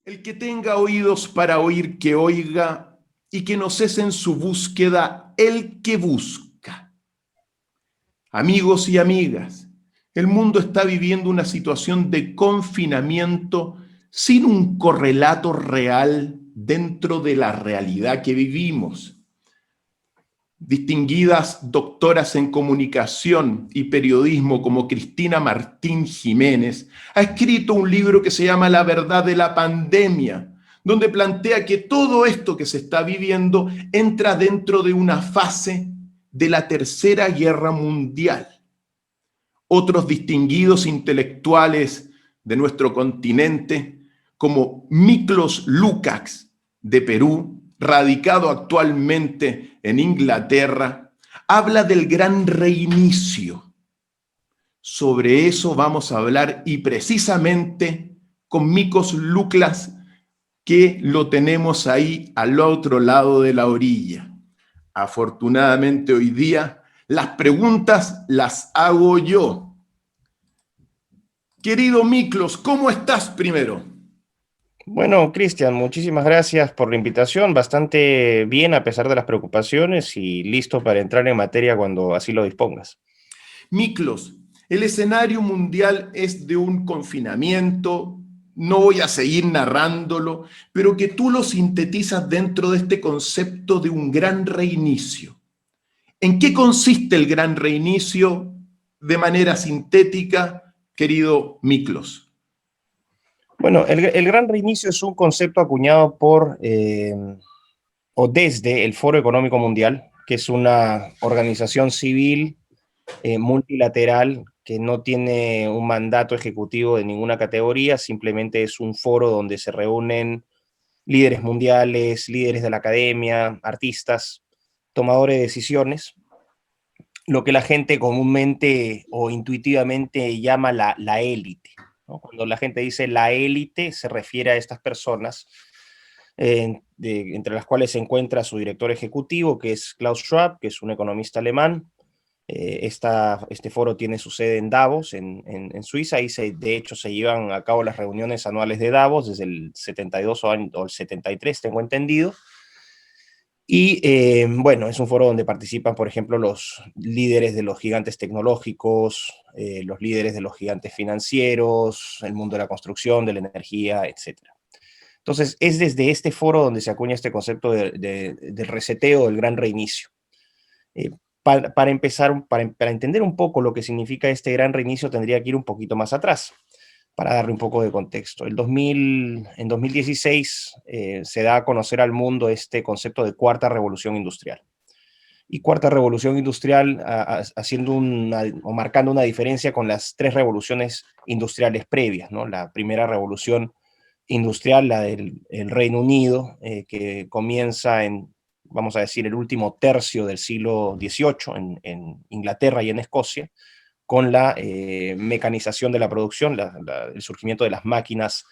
El que tenga oídos para oír, que oiga, y que no cese en su búsqueda el que busca. Amigos y amigas, el mundo está viviendo una situación de confinamiento sin un correlato real dentro de la realidad que vivimos. Distinguidas doctoras en comunicación y periodismo como Cristina Martín Jiménez ha escrito un libro que se llama La verdad de la pandemia, donde plantea que todo esto que se está viviendo entra dentro de una fase de la Tercera Guerra Mundial. Otros distinguidos intelectuales de nuestro continente, como Miklos Lukács de Perú, radicado actualmente en Inglaterra, habla del gran reinicio. Sobre eso vamos a hablar y precisamente con Miklos Lukács, que lo tenemos ahí al otro lado de la orilla. Afortunadamente hoy día las preguntas las hago yo. Querido Miklos, ¿cómo estás primero? Bueno, Cristian, muchísimas gracias por la invitación. Bastante bien a pesar de las preocupaciones y listo para entrar en materia cuando así lo dispongas. Miklos, el escenario mundial es de un confinamiento, no voy a seguir narrándolo, pero que tú lo sintetizas dentro de este concepto de un gran reinicio. ¿En qué consiste el gran reinicio de manera sintética, querido Miklos? Bueno, el gran reinicio es un concepto acuñado por o desde el Foro Económico Mundial, que es una organización civil multilateral que no tiene un mandato ejecutivo de ninguna categoría, simplemente es un foro donde se reúnen líderes mundiales, líderes de la academia, artistas, tomadores de decisiones, lo que la gente comúnmente o intuitivamente llama la élite, ¿no? Cuando la gente dice la élite, se refiere a estas personas, entre las cuales se encuentra su director ejecutivo, que es Klaus Schwab, que es un economista alemán. Este foro tiene su sede en Davos, en Suiza, y de hecho se llevan a cabo las reuniones anuales de Davos desde el 72 o el 73, tengo entendido. Y bueno, es un foro donde participan, por ejemplo, los líderes de los gigantes tecnológicos, los líderes de los gigantes financieros, el mundo de la construcción, de la energía, etcétera. Entonces, es desde este foro donde se acuña este concepto del reseteo, del gran reinicio. Eh, para empezar, para entender un poco lo que significa este gran reinicio, tendría que ir un poquito más atrás para darle un poco de contexto. En 2016 se da a conocer al mundo este concepto de cuarta revolución industrial. Y cuarta revolución industrial haciendo o marcando una diferencia con las tres revoluciones industriales previas, ¿no? La primera revolución industrial, la del Reino Unido, que comienza vamos a decir, el último tercio del siglo XVIII en Inglaterra y en Escocia, con la mecanización de la producción, el surgimiento de las máquinas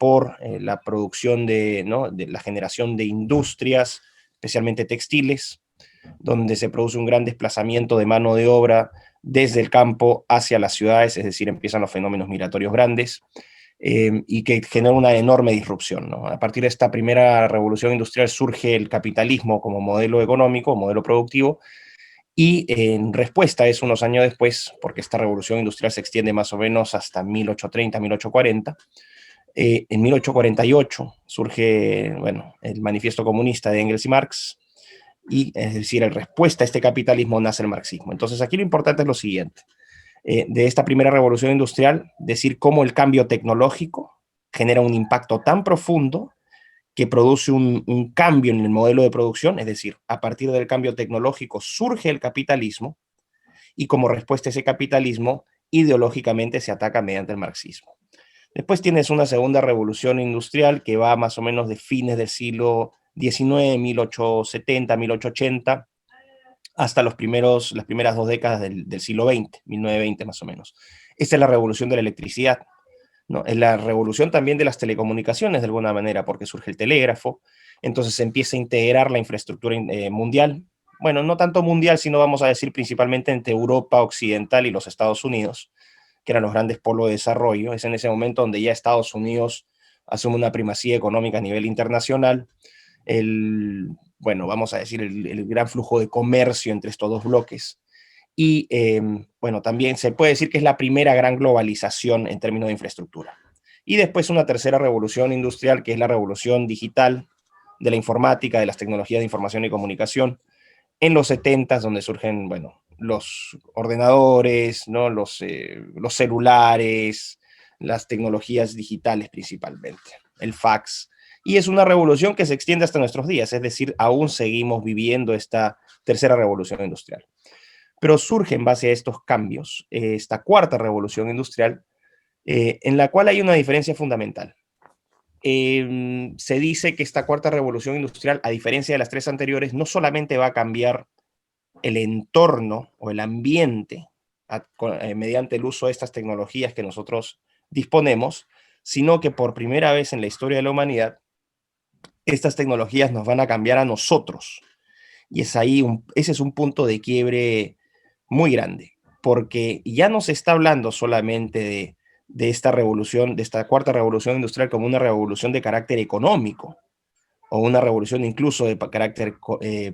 por la producción ¿no? de la generación de industrias, especialmente textiles, donde se produce un gran desplazamiento de mano de obra desde el campo hacia las ciudades, es decir, empiezan los fenómenos migratorios grandes, y que genera una enorme disrupción, ¿no? A partir de esta primera revolución industrial surge el capitalismo como modelo económico, modelo productivo, y en respuesta es unos años después, porque esta revolución industrial se extiende más o menos hasta 1830, 1840, en 1848 surge, bueno, el manifiesto comunista de Engels y Marx, y es decir, en respuesta a este capitalismo nace el marxismo. Entonces aquí lo importante es lo siguiente, de esta primera revolución industrial, decir cómo el cambio tecnológico genera un impacto tan profundo que produce un cambio en el modelo de producción, es decir, a partir del cambio tecnológico surge el capitalismo y como respuesta a ese capitalismo, ideológicamente se ataca mediante el marxismo. Después tienes una segunda revolución industrial que va más o menos de fines del siglo XIX, 1870, 1880, hasta las primeras dos décadas del siglo XX, 1920 más o menos. Esta es la revolución de la electricidad, ¿no? Es la revolución también de las telecomunicaciones, de alguna manera, porque surge el telégrafo, entonces se empieza a integrar la infraestructura mundial, bueno, no tanto mundial, sino vamos a decir principalmente entre Europa Occidental y los Estados Unidos, que eran los grandes polos de desarrollo. Es en ese momento donde ya Estados Unidos asume una primacía económica a nivel internacional, bueno, vamos a decir, el gran flujo de comercio entre estos dos bloques. Y bueno, también se puede decir que es la primera gran globalización en términos de infraestructura. Y después una tercera revolución industrial, que es la revolución digital de la informática, de las tecnologías de información y comunicación, en los 70, donde surgen, bueno, los ordenadores, ¿no? Los celulares, las tecnologías digitales principalmente, el fax. Y es una revolución que se extiende hasta nuestros días, es decir, aún seguimos viviendo esta tercera revolución industrial. Pero surge en base a estos cambios esta cuarta revolución industrial, en la cual hay una diferencia fundamental. Se dice que esta cuarta revolución industrial, a diferencia de las tres anteriores, no solamente va a cambiar el entorno o el ambiente mediante el uso de estas tecnologías que nosotros disponemos, sino que por primera vez en la historia de la humanidad, estas tecnologías nos van a cambiar a nosotros. Y ese es un punto de quiebre muy grande, porque ya no se está hablando solamente de esta revolución, de esta cuarta revolución industrial como una revolución de carácter económico, o una revolución incluso de carácter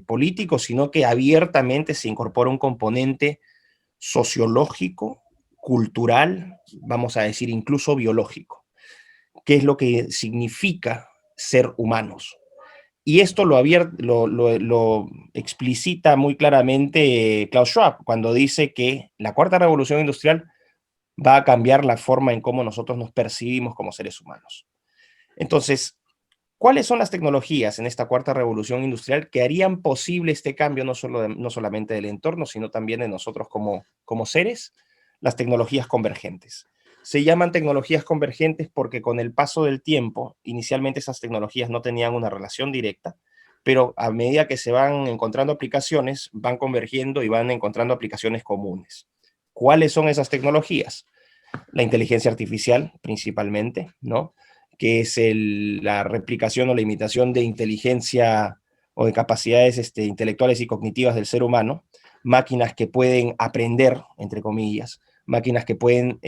político, sino que abiertamente se incorpora un componente sociológico, cultural, vamos a decir incluso biológico, que es lo que significa ser humanos. Y esto lo explicita muy claramente Klaus Schwab cuando dice que la cuarta revolución industrial va a cambiar la forma en cómo nosotros nos percibimos como seres humanos. Entonces, ¿cuáles son las tecnologías en esta cuarta revolución industrial que harían posible este cambio no solamente del entorno, sino también de nosotros como seres? Las tecnologías convergentes. Se llaman tecnologías convergentes porque con el paso del tiempo, inicialmente esas tecnologías no tenían una relación directa, pero a medida que se van encontrando aplicaciones, van convergiendo y van encontrando aplicaciones comunes. ¿Cuáles son esas tecnologías? La inteligencia artificial, principalmente, ¿no? Que es la replicación o la imitación de inteligencia o de capacidades intelectuales y cognitivas del ser humano, máquinas que pueden aprender, entre comillas, máquinas que pueden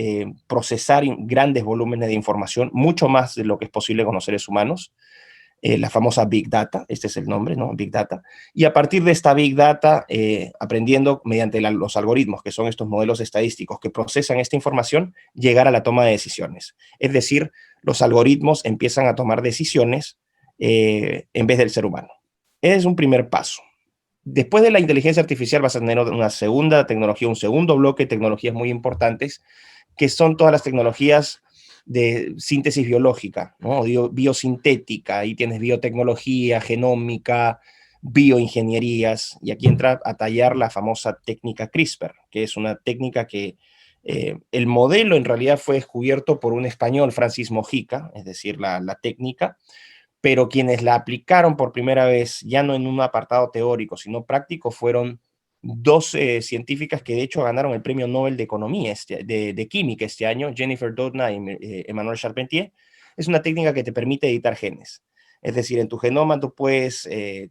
procesar grandes volúmenes de información, mucho más de lo que es posible con los seres humanos, la famosa Big Data, este es el nombre, ¿no? Big Data. Y a partir de esta Big Data, aprendiendo mediante los algoritmos, que son estos modelos estadísticos que procesan esta información, llegar a la toma de decisiones. Es decir, los algoritmos empiezan a tomar decisiones en vez del ser humano. Ese es un primer paso. Después de la inteligencia artificial vas a tener una segunda tecnología, un segundo bloque de tecnologías muy importantes, que son todas las tecnologías de síntesis biológica, ¿no? Biosintética, ahí tienes biotecnología, genómica, bioingenierías, y aquí entra a tallar la famosa técnica CRISPR, que es una técnica que el modelo en realidad fue descubierto por un español, Francis Mojica, es decir, la técnica, pero quienes la aplicaron por primera vez, ya no en un apartado teórico, sino práctico, fueron dos científicas que de hecho ganaron el premio Nobel de Economía, de Química este año, Jennifer Doudna y Emmanuel Charpentier. Es una técnica que te permite editar genes. Es decir, en tu genoma tú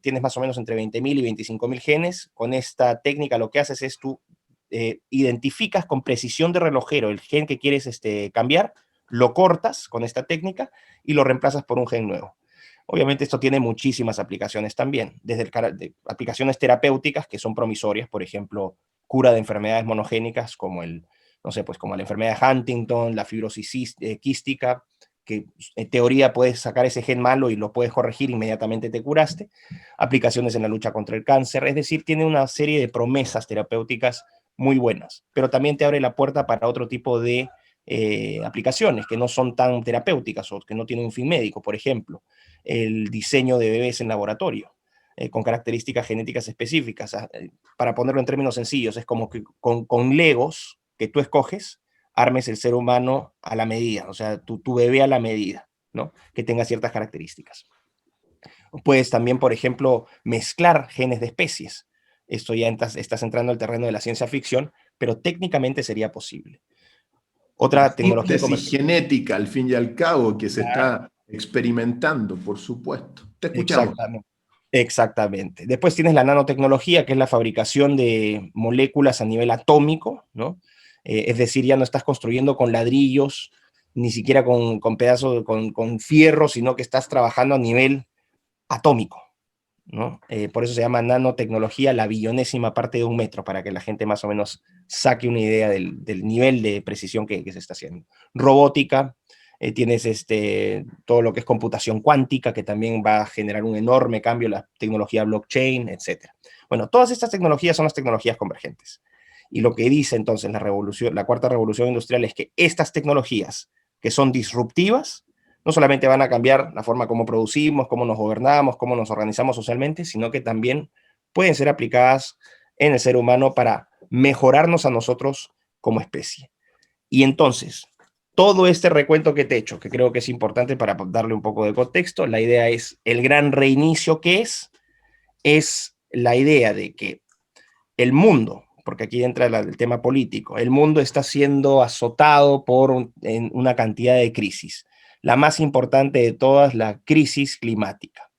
tienes más o menos entre 20.000 y 25.000 genes. Con esta técnica lo que haces es tú identificas con precisión de relojero el gen que quieres cambiar, lo cortas con esta técnica y lo reemplazas por un gen nuevo. Obviamente esto tiene muchísimas aplicaciones también, desde aplicaciones terapéuticas que son promisorias, por ejemplo, cura de enfermedades monogénicas como no sé, pues como la enfermedad de Huntington, la fibrosis quística, que en teoría puedes sacar ese gen malo y lo puedes corregir, inmediatamente te curaste. Aplicaciones en la lucha contra el cáncer, es decir, tiene una serie de promesas terapéuticas muy buenas, pero también te abre la puerta para otro tipo de aplicaciones que no son tan terapéuticas o que no tienen un fin médico, por ejemplo el diseño de bebés en laboratorio, con características genéticas específicas. Para ponerlo en términos sencillos, es como que con Legos que tú escoges, armes el ser humano a la medida, o sea, tu bebé a la medida, ¿no? Que tenga ciertas características. Puedes también, por ejemplo, mezclar genes de especies. Esto ya estás entrando al terreno de la ciencia ficción, pero técnicamente sería posible. Otra tecnología Síntesis genética, al fin y al cabo, que se está experimentando, por supuesto. Te escuchamos. Exactamente. Exactamente. Después tienes la nanotecnología, que es la fabricación de moléculas a nivel atómico, ¿no? Es decir, ya no estás construyendo con ladrillos ni siquiera con pedazos, con fierro, sino que estás trabajando a nivel atómico, ¿no? Por eso se llama nanotecnología la billonésima parte de un metro, para que la gente más o menos saque una idea del nivel de precisión que se está haciendo. Robótica, tienes todo lo que es computación cuántica, que también va a generar un enorme cambio, la tecnología blockchain, etc. Bueno, todas estas tecnologías son las tecnologías convergentes. Y lo que dice entonces la cuarta revolución industrial es que estas tecnologías que son disruptivas, no solamente van a cambiar la forma como producimos, cómo nos gobernamos, cómo nos organizamos socialmente, sino que también pueden ser aplicadas en el ser humano para mejorarnos a nosotros como especie. Y entonces, todo este recuento que te he hecho, que creo que es importante para darle un poco de contexto, la idea es el gran reinicio que es la idea de que el mundo, porque aquí entra el tema político, el mundo está siendo azotado por una cantidad de crisis. La más importante de todas, la crisis climática,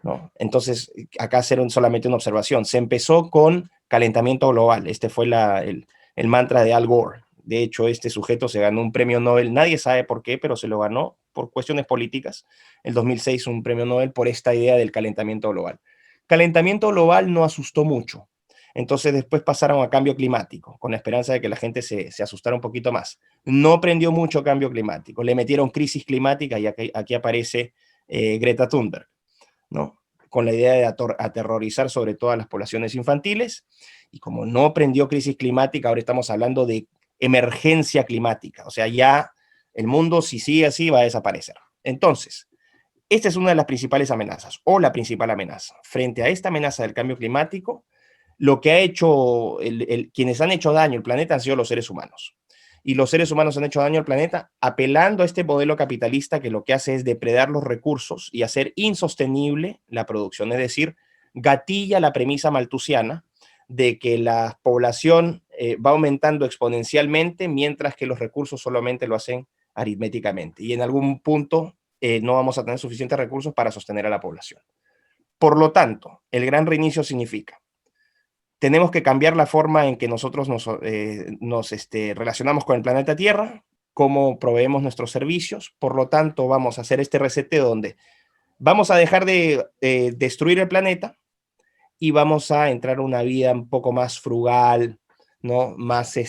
¿no? Entonces, acá hacer solamente una observación. Se empezó con calentamiento global. Este fue el mantra de Al Gore. De hecho, este sujeto se ganó un premio Nobel. Nadie sabe por qué, pero se lo ganó por cuestiones políticas. En 2006 un premio Nobel por esta idea del calentamiento global. Calentamiento global no asustó mucho. Entonces después pasaron a cambio climático, con la esperanza de que la gente se asustara un poquito más. No prendió mucho cambio climático. Le metieron crisis climática y aquí aparece Greta Thunberg, ¿no? Con la idea de aterrorizar sobre todo a las poblaciones infantiles. Y como no prendió crisis climática, ahora estamos hablando de emergencia climática. O sea, ya el mundo, si sigue así, va a desaparecer. Entonces, esta es una de las principales amenazas, o la principal amenaza. Frente a esta amenaza del cambio climático, lo que ha hecho, quienes han hecho daño al planeta han sido los seres humanos. Y los seres humanos han hecho daño al planeta apelando a este modelo capitalista que lo que hace es depredar los recursos y hacer insostenible la producción. Es decir, gatilla la premisa malthusiana de que la población va aumentando exponencialmente mientras que los recursos solamente lo hacen aritméticamente. Y en algún punto no vamos a tener suficientes recursos para sostener a la población. Por lo tanto, el gran reinicio significa tenemos que cambiar la forma en que nosotros nos relacionamos con el planeta Tierra, cómo proveemos nuestros servicios. Por lo tanto, vamos a hacer este reseteo donde vamos a dejar de destruir el planeta y vamos a entrar a una vida un poco más frugal, ¿no? Más,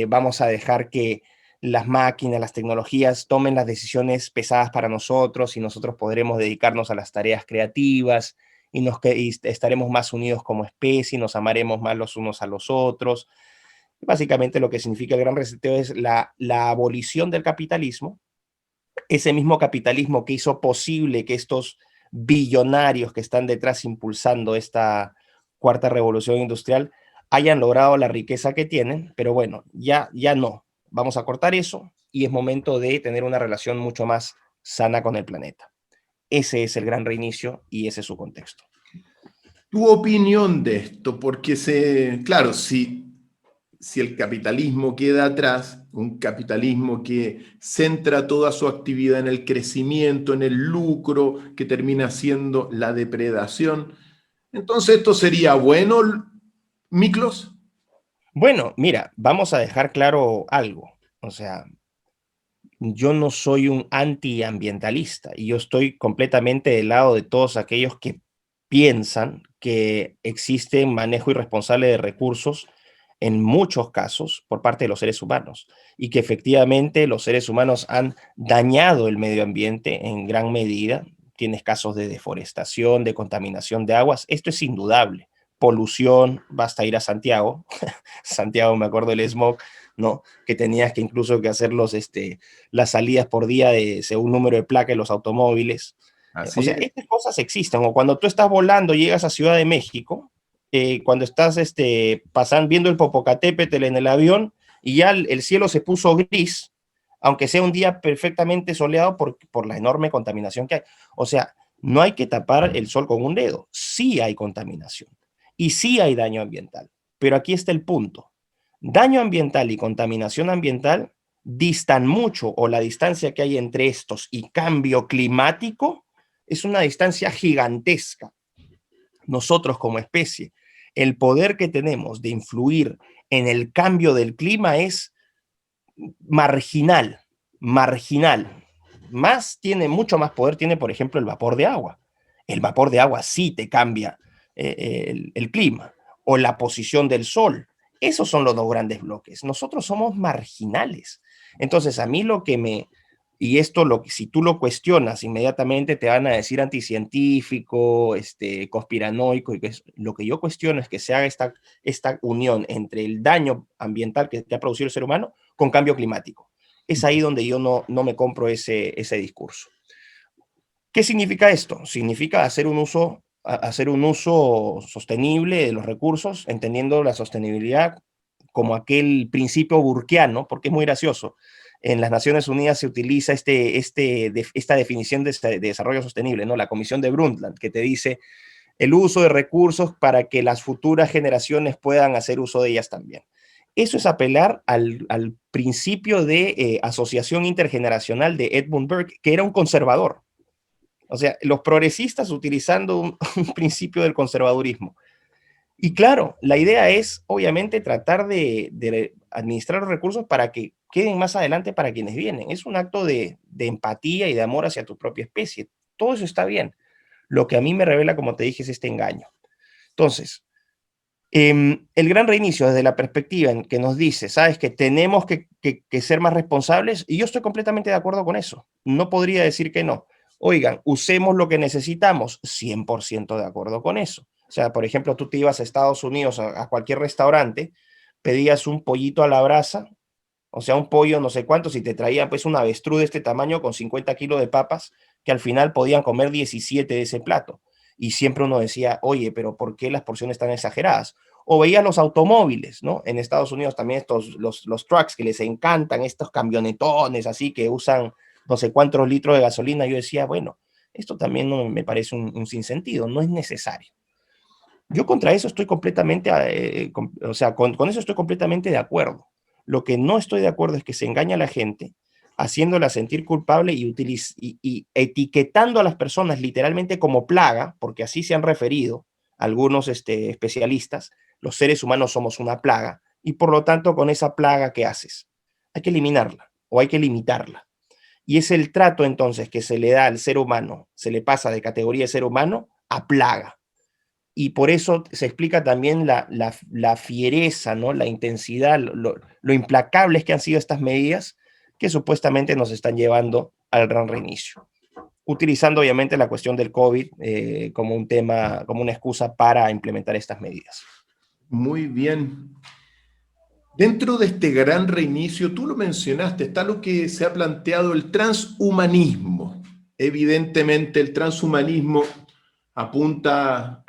vamos a dejar que las máquinas, las tecnologías tomen las decisiones pesadas para nosotros y nosotros podremos dedicarnos a las tareas creativas y estaremos más unidos como especie, nos amaremos más los unos a los otros. Básicamente lo que significa el gran reseteo es la abolición del capitalismo, ese mismo capitalismo que hizo posible que estos billonarios que están detrás impulsando esta cuarta revolución industrial hayan logrado la riqueza que tienen, pero bueno, ya no. Vamos a cortar eso y es momento de tener una relación mucho más sana con el planeta. Ese es el gran reinicio y ese es su contexto. Tu opinión de esto, porque claro, si el capitalismo queda atrás, un capitalismo que centra toda su actividad en el crecimiento, en el lucro, que termina siendo la depredación, entonces esto sería bueno, Miklos. Bueno, mira, vamos a dejar claro algo. O sea, yo no soy un antiambientalista y yo estoy completamente del lado de todos aquellos que piensan que existe manejo irresponsable de recursos en muchos casos por parte de los seres humanos y que efectivamente los seres humanos han dañado el medio ambiente en gran medida. Tienes casos de deforestación, de contaminación de aguas. Esto es indudable. Polución, basta ir a Santiago. Santiago, me acuerdo del smog, ¿no? Que tenías que incluso que hacer las salidas por día según número de placa de los automóviles. O Así sea, es. estas cosas existen. O cuando tú estás volando, llegas a Ciudad de México, cuando estás viendo el Popocatépetl en el avión y ya el cielo se puso gris, aunque sea un día perfectamente soleado por la enorme contaminación que hay. O sea, no hay que tapar el sol con un dedo. Sí hay contaminación y sí hay daño ambiental. Pero aquí está el punto. Daño ambiental y contaminación ambiental distan mucho, o la distancia que hay entre estos y cambio climático es una distancia gigantesca. Nosotros como especie, el poder que tenemos de influir en el cambio del clima es marginal, marginal. Mucho más poder tiene, por ejemplo, el vapor de agua. El vapor de agua sí te cambia el clima, o la posición del sol. Esos son los dos grandes bloques. Nosotros somos marginales. Entonces, a mí lo que me... Y esto, si tú lo cuestionas, inmediatamente te van a decir anticientífico, conspiranoico, lo que yo cuestiono es que se haga esta unión entre el daño ambiental que ha producido el ser humano con cambio climático. Es ahí donde yo no me compro ese discurso. ¿Qué significa esto? Significa hacer un uso sostenible de los recursos, entendiendo la sostenibilidad como aquel principio burkeano, porque es muy gracioso. En las Naciones Unidas se utiliza esta definición de desarrollo sostenible, ¿no? La Comisión de Brundtland, que te dice el uso de recursos para que las futuras generaciones puedan hacer uso de ellas también. Eso es apelar al principio de asociación intergeneracional de Edmund Burke, que era un conservador. O sea, los progresistas utilizando un principio del conservadurismo. Y claro, la idea es, obviamente, tratar de administrar los recursos para que queden más adelante para quienes vienen. Es un acto de empatía y de amor hacia tu propia especie. Todo eso está bien. Lo que a mí me revela, como te dije, es este engaño. Entonces, el gran reinicio desde la perspectiva en que nos dice, sabes que tenemos que ser más responsables, y yo estoy completamente de acuerdo con eso. No podría decir que no. Oigan, usemos lo que necesitamos, 100% de acuerdo con eso. O sea, por ejemplo, tú te ibas a Estados Unidos a cualquier restaurante, pedías un pollito a la brasa, o sea, un pollo no sé cuántos, y te traían pues un avestruz de este tamaño con 50 kilos de papas, que al final podían comer 17 de ese plato. Y siempre uno decía, oye, pero ¿por qué las porciones están exageradas? O veías los automóviles, ¿no? En Estados Unidos también los trucks que les encantan, estos camionetones así que usan no sé cuántos litros de gasolina. Yo decía, bueno, esto también no me parece un sinsentido, no es necesario. Yo contra eso estoy completamente, o sea, con eso estoy completamente de acuerdo. Lo que no estoy de acuerdo es que se engaña a la gente, haciéndola sentir culpable y etiquetando a las personas literalmente como plaga, porque así se han referido algunos especialistas. Los seres humanos somos una plaga, y por lo tanto, con esa plaga, ¿qué haces? Hay que eliminarla o hay que limitarla. Y es el trato entonces que se le da al ser humano, se le pasa de categoría de ser humano a plaga. Y por eso se explica también la fiereza, ¿no? La intensidad, lo implacables que han sido estas medidas que supuestamente nos están llevando al gran reinicio. Utilizando obviamente la cuestión del COVID como un tema, como una excusa para implementar estas medidas. Muy bien. Dentro de este gran reinicio, tú lo mencionaste, está lo que se ha planteado el transhumanismo. Evidentemente, el transhumanismo apunta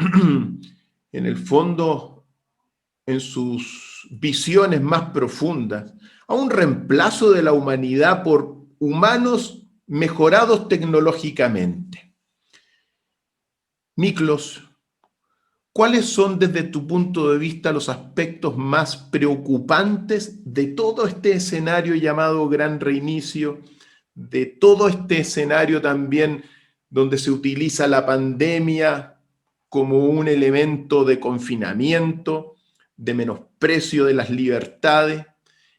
en el fondo, en sus visiones más profundas, a un reemplazo de la humanidad por humanos mejorados tecnológicamente. Miklos, ¿cuáles son desde tu punto de vista los aspectos más preocupantes de todo este escenario llamado Gran Reinicio, de todo este escenario también donde se utiliza la pandemia como un elemento de confinamiento, de menosprecio de las libertades?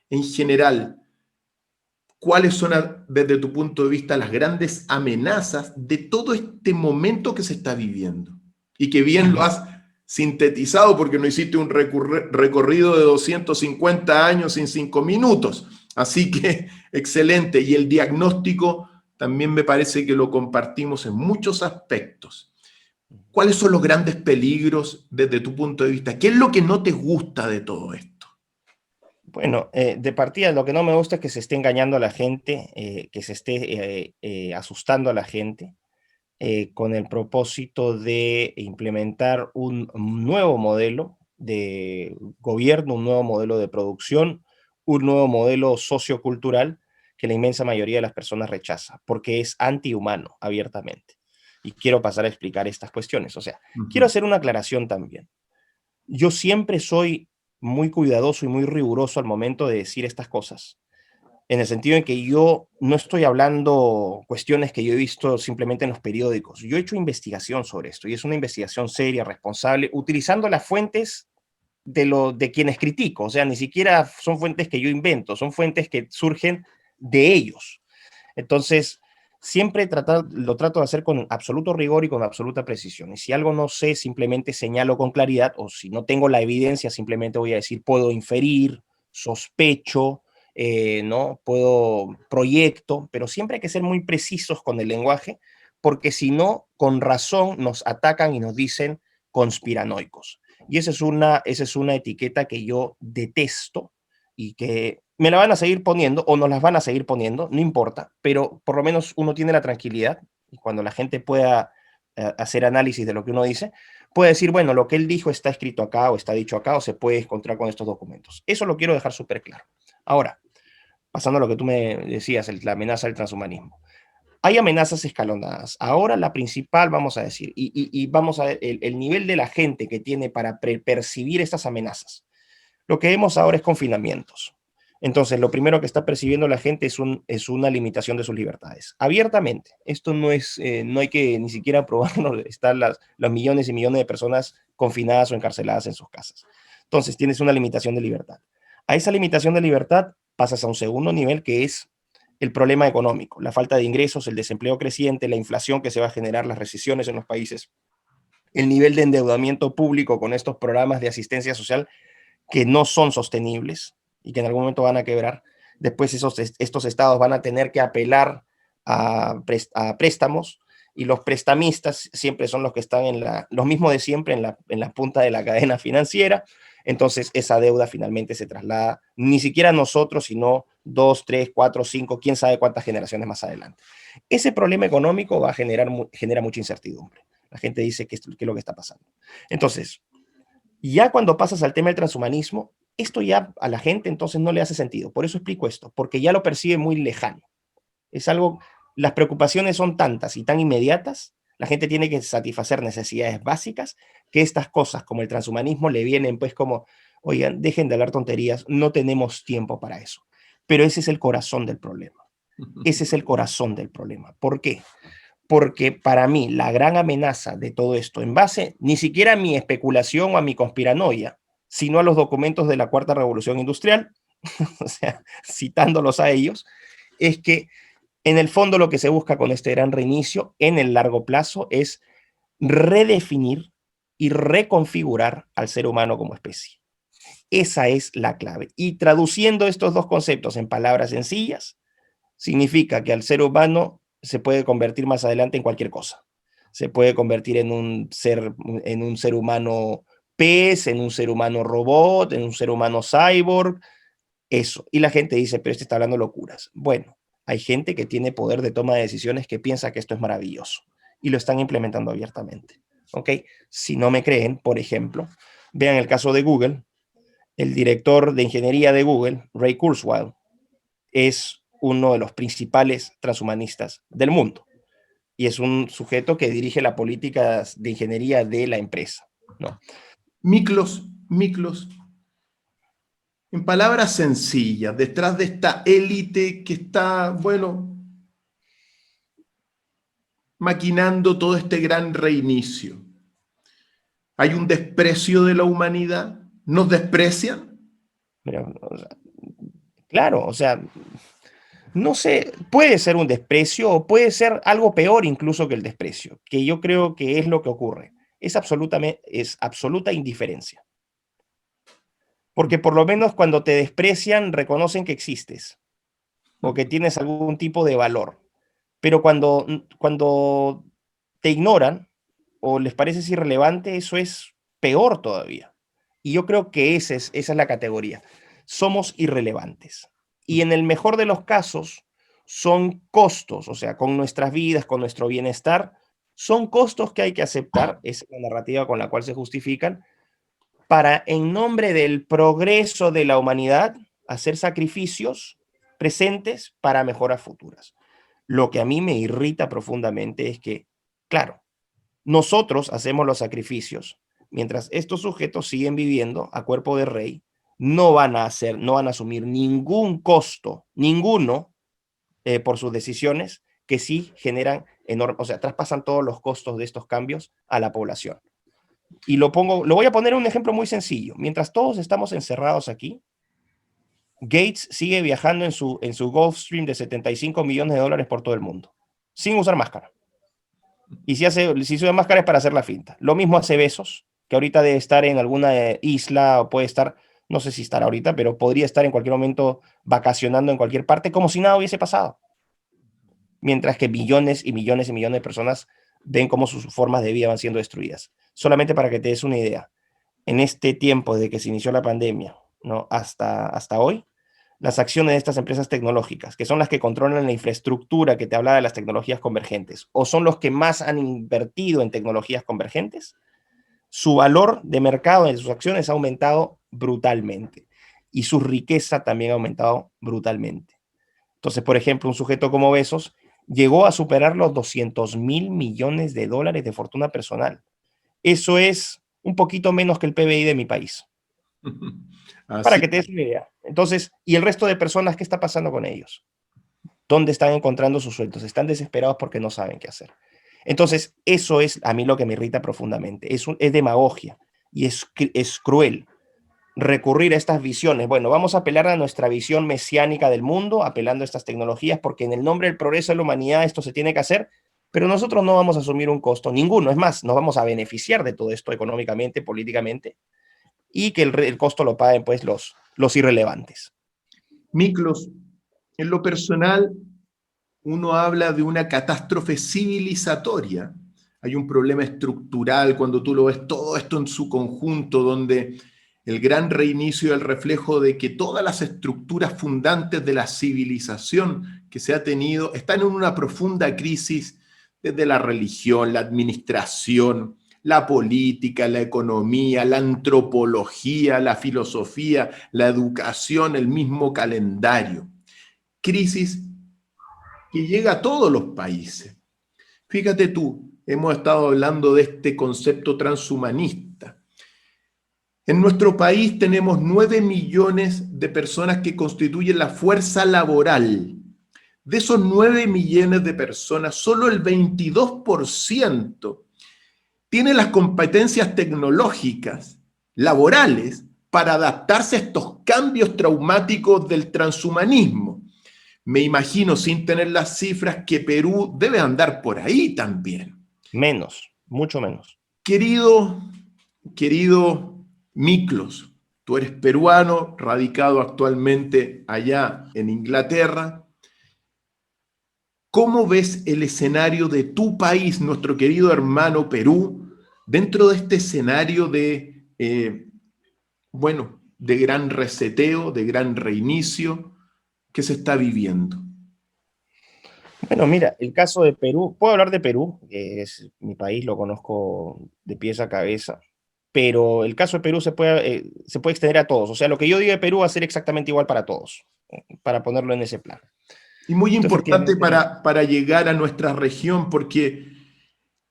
En general, ¿cuáles son desde tu punto de vista las grandes amenazas de todo este momento que se está viviendo? Y que bien lo has sintetizado porque no hiciste un recorrido de 250 años en 5 minutos. Así que excelente. Y el diagnóstico también me parece que lo compartimos en muchos aspectos. ¿Cuáles son los grandes peligros desde tu punto de vista? ¿Qué es lo que no te gusta de todo esto? Bueno, de partida lo que no me gusta es que se esté engañando a la gente, que se esté asustando a la gente, con el propósito de implementar un nuevo modelo de gobierno, un nuevo modelo de producción, un nuevo modelo sociocultural que la inmensa mayoría de las personas rechaza, porque es antihumano abiertamente. Y quiero pasar a explicar estas cuestiones. O sea, quiero hacer una aclaración también. Yo siempre soy muy cuidadoso y muy riguroso al momento de decir estas cosas, en el sentido en que yo no estoy hablando cuestiones que yo he visto simplemente en los periódicos. Yo he hecho investigación sobre esto, y es una investigación seria, responsable, utilizando las fuentes de quienes critico. O sea, ni siquiera son fuentes que yo invento, son fuentes que surgen de ellos. Entonces, lo trato de hacer con absoluto rigor y con absoluta precisión. Y si algo no sé, simplemente señalo con claridad, o si no tengo la evidencia, simplemente voy a decir, puedo inferir, sospecho, ¿no? Puedo proyecto, pero siempre hay que ser muy precisos con el lenguaje, porque si no, con razón nos atacan y nos dicen conspiranoicos. Y esa es una etiqueta que yo detesto y que me la van a seguir poniendo o nos las van a seguir poniendo, no importa, pero por lo menos uno tiene la tranquilidad y cuando la gente pueda hacer análisis de lo que uno dice, puede decir, bueno, lo que él dijo está escrito acá o está dicho acá o se puede encontrar con estos documentos. Eso lo quiero dejar súper claro. Ahora, pasando a lo que tú me decías, la amenaza del transhumanismo. Hay amenazas escalonadas. Ahora la principal, vamos a decir, y vamos a ver el nivel de la gente que tiene para percibir estas amenazas. Lo que vemos ahora es confinamientos. Entonces, lo primero que está percibiendo la gente es una limitación de sus libertades. Abiertamente. Esto no hay que ni siquiera probarlo. Están los millones y millones de personas confinadas o encarceladas en sus casas. Entonces, tienes una limitación de libertad. A esa limitación de libertad pasas a un segundo nivel que es el problema económico, la falta de ingresos, el desempleo creciente, la inflación que se va a generar, las recesiones en los países, el nivel de endeudamiento público con estos programas de asistencia social que no son sostenibles y que en algún momento van a quebrar. Después estos estados van a tener que apelar a préstamos y los prestamistas siempre son los que están los mismos de siempre en la punta de la cadena financiera. Entonces esa deuda finalmente se traslada ni siquiera a nosotros, sino 2, 3, 4, 5, quién sabe cuántas generaciones más adelante. Ese problema económico genera mucha incertidumbre. La gente dice qué es lo que está pasando. Entonces, ya cuando pasas al tema del transhumanismo, esto ya a la gente entonces no le hace sentido. Por eso explico esto, porque ya lo percibe muy lejano. Es algo, las preocupaciones son tantas y tan inmediatas, la gente tiene que satisfacer necesidades básicas, que estas cosas como el transhumanismo le vienen pues como, oigan, dejen de hablar tonterías, no tenemos tiempo para eso. Pero ese es el corazón del problema. Ese es el corazón del problema. ¿Por qué? Porque para mí la gran amenaza de todo esto, en base ni siquiera a mi especulación o a mi conspiranoia, sino a los documentos de la Cuarta Revolución Industrial, o sea, citándolos a ellos, es que en el fondo lo que se busca con este gran reinicio en el largo plazo es redefinir y reconfigurar al ser humano como especie. Esa es la clave. Y traduciendo estos dos conceptos en palabras sencillas, significa que al ser humano se puede convertir más adelante en cualquier cosa. Se puede convertir en un ser humano pez, en un ser humano robot, en un ser humano cyborg, eso. Y la gente dice, pero este está hablando locuras. Bueno, hay gente que tiene poder de toma de decisiones que piensa que esto es maravilloso y lo están implementando abiertamente. ¿Ok? Si no me creen, por ejemplo, vean el caso de Google. El director de ingeniería de Google, Ray Kurzweil, es uno de los principales transhumanistas del mundo y es un sujeto que dirige la política de ingeniería de la empresa, ¿no? Miklos, en palabras sencillas, detrás de esta élite que está, bueno, maquinando todo este gran reinicio, ¿hay un desprecio de la humanidad? ¿Nos desprecian? Pero, o sea, claro, o sea, no sé, puede ser un desprecio o puede ser algo peor incluso que el desprecio, que yo creo que es lo que ocurre. Es absoluta indiferencia. Porque por lo menos cuando te desprecian, reconocen que existes o que tienes algún tipo de valor. Pero cuando te ignoran o les pareces irrelevante, eso es peor todavía. Y yo creo que esa es la categoría. Somos irrelevantes. Y en el mejor de los casos son costos, o sea, con nuestras vidas, con nuestro bienestar, son costos que hay que aceptar, es la narrativa con la cual se justifican, para, en nombre del progreso de la humanidad, hacer sacrificios presentes para mejoras futuras. Lo que a mí me irrita profundamente es que, claro, nosotros hacemos los sacrificios, mientras estos sujetos siguen viviendo a cuerpo de rey, no van a asumir ningún costo, ninguno, por sus decisiones, que sí generan enorme, o sea, traspasan todos los costos de estos cambios a la población. Y lo voy a poner un ejemplo muy sencillo. Mientras todos estamos encerrados aquí, Gates sigue viajando en su Gulfstream de 75 millones de dólares por todo el mundo, sin usar máscara. Y si usa máscara es para hacer la finta. Lo mismo hace Bezos, que ahorita debe estar en alguna isla o puede estar, no sé si estará ahorita, pero podría estar en cualquier momento vacacionando en cualquier parte como si nada hubiese pasado. Mientras que millones y millones y millones de personas ven cómo sus formas de vida van siendo destruidas. Solamente para que te des una idea, en este tiempo desde que se inició la pandemia, ¿no? hasta hoy, las acciones de estas empresas tecnológicas, que son las que controlan la infraestructura que te hablaba de las tecnologías convergentes, o son los que más han invertido en tecnologías convergentes, su valor de mercado de sus acciones ha aumentado brutalmente y su riqueza también ha aumentado brutalmente. Entonces, por ejemplo, un sujeto como Bezos llegó a superar los 200.000 millones de dólares de fortuna personal. Eso es un poquito menos que el PBI de mi país. Para Así. que te des una idea. Entonces, ¿y el resto de personas qué está pasando con ellos? ¿Dónde están encontrando sus sueldos? Están desesperados porque no saben qué hacer. Entonces, eso es a mí lo que me irrita profundamente. Es demagogia y es cruel recurrir a estas visiones. Bueno, vamos a apelar a nuestra visión mesiánica del mundo, apelando a estas tecnologías, porque en el nombre del progreso de la humanidad esto se tiene que hacer, pero nosotros no vamos a asumir un costo, ninguno. Es más, nos vamos a beneficiar de todo esto económicamente, políticamente, y que el costo lo paguen pues los irrelevantes. Miklos, en lo personal, uno habla de una catástrofe civilizatoria. Hay un problema estructural cuando tú lo ves todo esto en su conjunto, donde el gran reinicio es el reflejo de que todas las estructuras fundantes de la civilización que se ha tenido están en una profunda crisis, desde la religión, la administración, la política, la economía, la antropología, la filosofía, la educación, el mismo calendario. Crisis que llega a todos los países. Fíjate tú, hemos estado hablando de este concepto transhumanista. En nuestro país tenemos 9 millones de personas que constituyen la fuerza laboral. De esos 9 millones de personas, solo el 22% tiene las competencias tecnológicas, laborales, para adaptarse a estos cambios traumáticos del transhumanismo. Me imagino, sin tener las cifras, que Perú debe andar por ahí también. Menos, mucho menos. Querido Miklos, tú eres peruano, radicado actualmente allá en Inglaterra. ¿Cómo ves el escenario de tu país, nuestro querido hermano Perú, dentro de este escenario de, de gran reseteo, de gran reinicio que se está viviendo? Bueno, mira, el caso de Perú, puedo hablar de Perú, que es mi país, lo conozco de pies a cabeza, pero el caso de Perú se puede extender a todos. O sea, lo que yo digo de Perú va a ser exactamente igual para todos, para ponerlo en ese plan. Y muy Esto importante efectivamente, para llegar a nuestra región, porque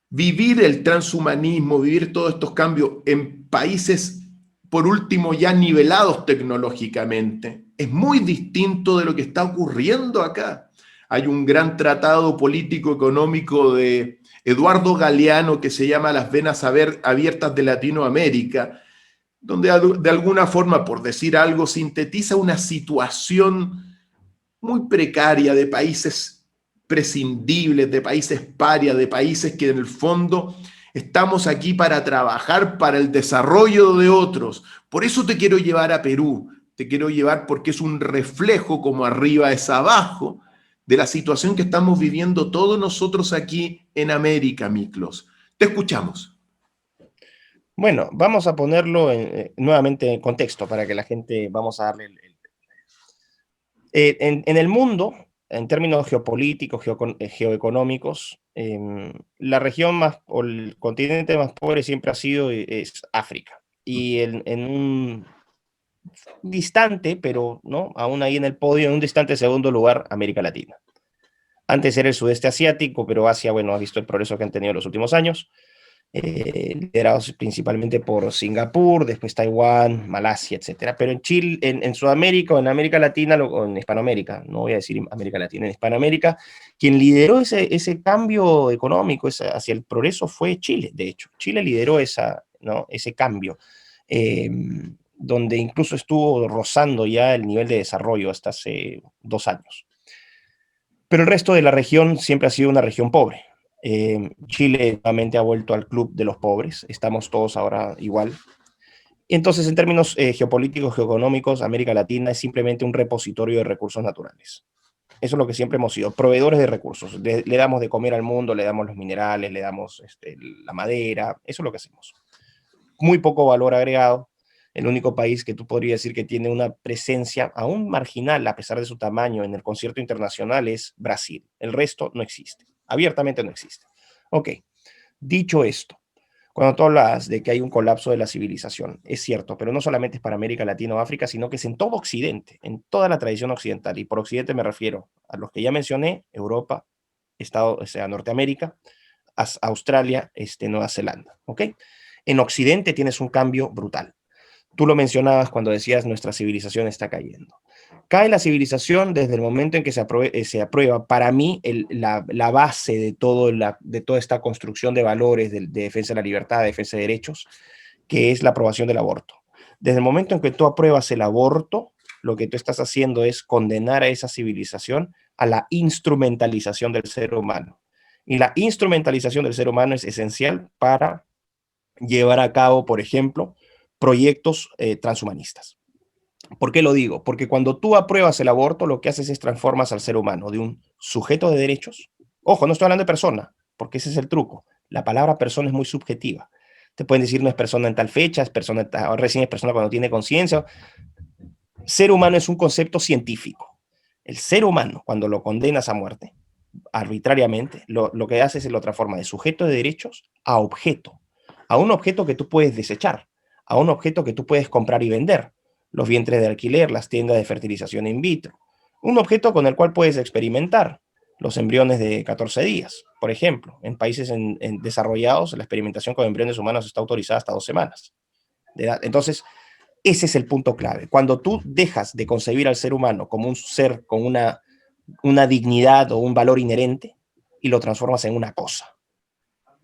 vivir el transhumanismo, vivir todos estos cambios en países, por último, ya nivelados tecnológicamente, es muy distinto de lo que está ocurriendo acá. Hay un gran tratado político-económico de Eduardo Galeano que se llama Las venas abiertas de Latinoamérica, donde de alguna forma, por decir algo, sintetiza una situación muy precaria de países prescindibles, de países parias, de países que en el fondo estamos aquí para trabajar para el desarrollo de otros. Por eso te quiero llevar a Perú, te quiero llevar porque es un reflejo, como arriba es abajo, de la situación que estamos viviendo todos nosotros aquí en América, Miklos. Te escuchamos. bueno, vamos a ponerlo nuevamente en contexto para que la gente, vamos a darle en el mundo, en términos geopolíticos, geoeconómicos, la región más, o el continente más pobre siempre ha sido es África. Y en un distante, pero ¿no? Aún ahí en el podio, en un distante segundo lugar, América Latina. Antes era el sudeste asiático, pero Asia, bueno, ha visto el progreso que han tenido en los últimos años, liderados principalmente por Singapur, después Taiwán, Malasia, etcétera. Pero en Chile, en Sudamérica, o en América Latina, o en Hispanoamérica, no voy a decir América Latina, en Hispanoamérica, quien lideró ese cambio económico hacia el progreso fue Chile, de hecho. Chile lideró ¿no? ese cambio. donde incluso estuvo rozando ya el nivel de desarrollo hasta hace 2 años. Pero el resto de la región siempre ha sido una región pobre. Chile nuevamente ha vuelto al club de los pobres, estamos todos ahora igual. Entonces, en términos geopolíticos, geoeconómicos, América Latina es simplemente un repositorio de recursos naturales. Eso es lo que siempre hemos sido, proveedores de recursos. Le damos de comer al mundo, le damos los minerales, le damos la madera, eso es lo que hacemos. Muy poco valor agregado. El único país que tú podrías decir que tiene una presencia aún marginal, a pesar de su tamaño, en el concierto internacional es Brasil. El resto no existe. Abiertamente no existe. Ok, dicho esto, cuando tú hablas de que hay un colapso de la civilización, es cierto, pero no solamente es para América Latina o África, sino que es en todo Occidente, en toda la tradición occidental. Y por Occidente me refiero a los que ya mencioné, Europa, o sea, Norteamérica, Australia, Nueva Zelanda. ¿Ok? En Occidente tienes un cambio brutal. Tú lo mencionabas cuando decías nuestra civilización está cayendo. Cae la civilización desde el momento en que se aprueba para mí, la base de toda esta construcción de valores de defensa de la libertad, de defensa de derechos, que es la aprobación del aborto. Desde el momento en que tú apruebas el aborto, lo que tú estás haciendo es condenar a esa civilización a la instrumentalización del ser humano. Y la instrumentalización del ser humano es esencial para llevar a cabo, por ejemplo, proyectos transhumanistas. ¿Por qué lo digo? Porque cuando tú apruebas el aborto, lo que haces es transformas al ser humano de un sujeto de derechos. Ojo, no estoy hablando de persona, porque ese es el truco. La palabra persona es muy subjetiva. Te pueden decir no es persona en tal fecha, recién es persona cuando tiene conciencia. Ser humano es un concepto científico. El ser humano, cuando lo condenas a muerte, arbitrariamente, lo que hace es lo transforma de sujeto de derechos a objeto. A un objeto que tú puedes desechar, a un objeto que tú puedes comprar y vender, los vientres de alquiler, las tiendas de fertilización in vitro, un objeto con el cual puedes experimentar los embriones de 14 días. Por ejemplo, en países desarrollados, la experimentación con embriones humanos está autorizada hasta 2 semanas de edad. Entonces, ese es el punto clave. Cuando tú dejas de concebir al ser humano como un ser con una dignidad o un valor inherente y lo transformas en una cosa.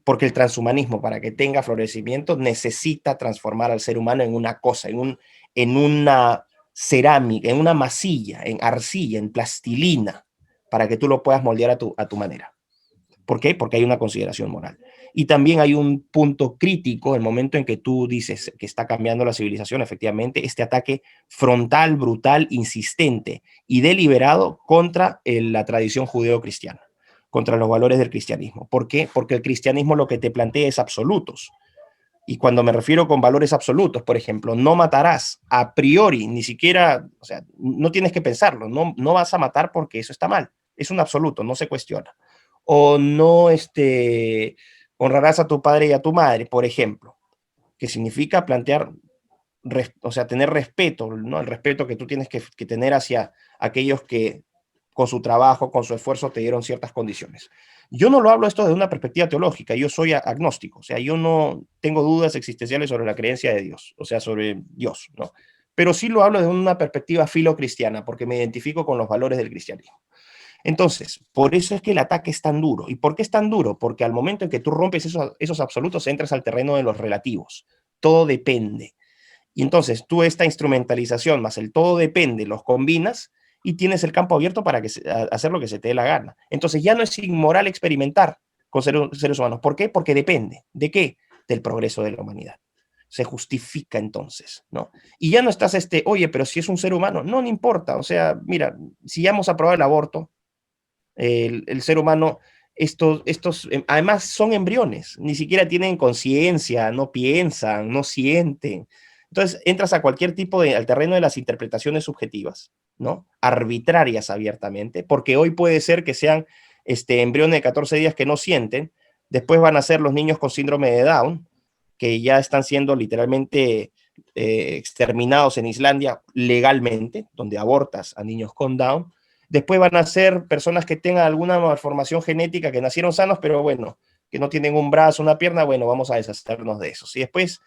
Porque el transhumanismo, para que tenga florecimiento, necesita transformar al ser humano en una cosa, en una cerámica, en una masilla, en arcilla, en plastilina, para que tú lo puedas moldear a tu manera. ¿Por qué? Porque hay una consideración moral. Y también hay un punto crítico, el momento en que tú dices que está cambiando la civilización, efectivamente, este ataque frontal, brutal, insistente y deliberado contra la tradición judeo-cristiana, contra los valores del cristianismo. ¿Por qué? Porque el cristianismo lo que te plantea es absolutos. Y cuando me refiero con valores absolutos, por ejemplo, no matarás a priori, ni siquiera, o sea, no tienes que pensarlo, no vas a matar porque eso está mal. Es un absoluto, no se cuestiona. O no honrarás a tu padre y a tu madre, por ejemplo, que significa plantear, o sea, tener respeto, ¿no? El respeto que tú tienes que tener hacia aquellos que con su trabajo, con su esfuerzo, te dieron ciertas condiciones. Yo no lo hablo esto desde una perspectiva teológica, yo soy agnóstico, o sea, yo no tengo dudas existenciales sobre la creencia de Dios, o sea, sobre Dios, ¿no? Pero sí lo hablo desde una perspectiva filocristiana, porque me identifico con los valores del cristianismo. Entonces, por eso es que el ataque es tan duro. ¿Y por qué es tan duro? Porque al momento en que tú rompes esos absolutos, entras al terreno de los relativos. Todo depende. Y entonces tú esta instrumentalización más el todo depende, los combinas y tienes el campo abierto para hacer lo que se te dé la gana. Entonces ya no es inmoral experimentar con seres humanos. ¿Por qué? Porque depende. ¿De qué? Del progreso de la humanidad. Se justifica entonces, ¿no? Y ya no estás oye, pero si es un ser humano, no importa. O sea, mira, si ya hemos aprobado el aborto, el ser humano, estos además son embriones, ni siquiera tienen conciencia, no piensan, no sienten. Entonces entras a cualquier tipo al terreno de las interpretaciones subjetivas, ¿no? Arbitrarias abiertamente, porque hoy puede ser que sean embriones de 14 días que no sienten, después van a ser los niños con síndrome de Down, que ya están siendo literalmente exterminados en Islandia legalmente, donde abortas a niños con Down. Después van a ser personas que tengan alguna malformación genética, que nacieron sanos, pero bueno, que no tienen un brazo, una pierna, bueno, vamos a deshacernos de eso. Y después,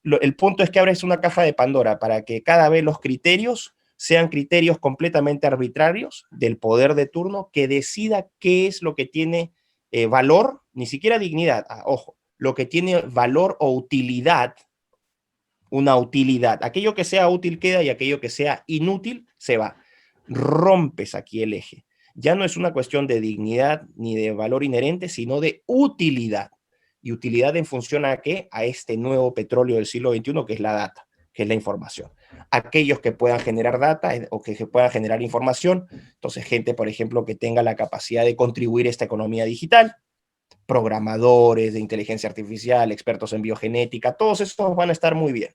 el punto es que abres una caja de Pandora para que cada vez los criterios sean criterios completamente arbitrarios del poder de turno que decida qué es lo que tiene valor, ni siquiera dignidad, ojo, lo que tiene valor o utilidad una utilidad. Aquello que sea útil queda y aquello que sea inútil se va. Rompes aquí el eje. Ya no es una cuestión de dignidad ni de valor inherente, sino de utilidad. ¿Y utilidad en función a qué? A este nuevo petróleo del siglo XXI, que es la data, que es la información. Aquellos que puedan generar data o que puedan generar información, entonces gente, por ejemplo, que tenga la capacidad de contribuir a esta economía digital, programadores de inteligencia artificial, expertos en biogenética, todos estos van a estar muy bien.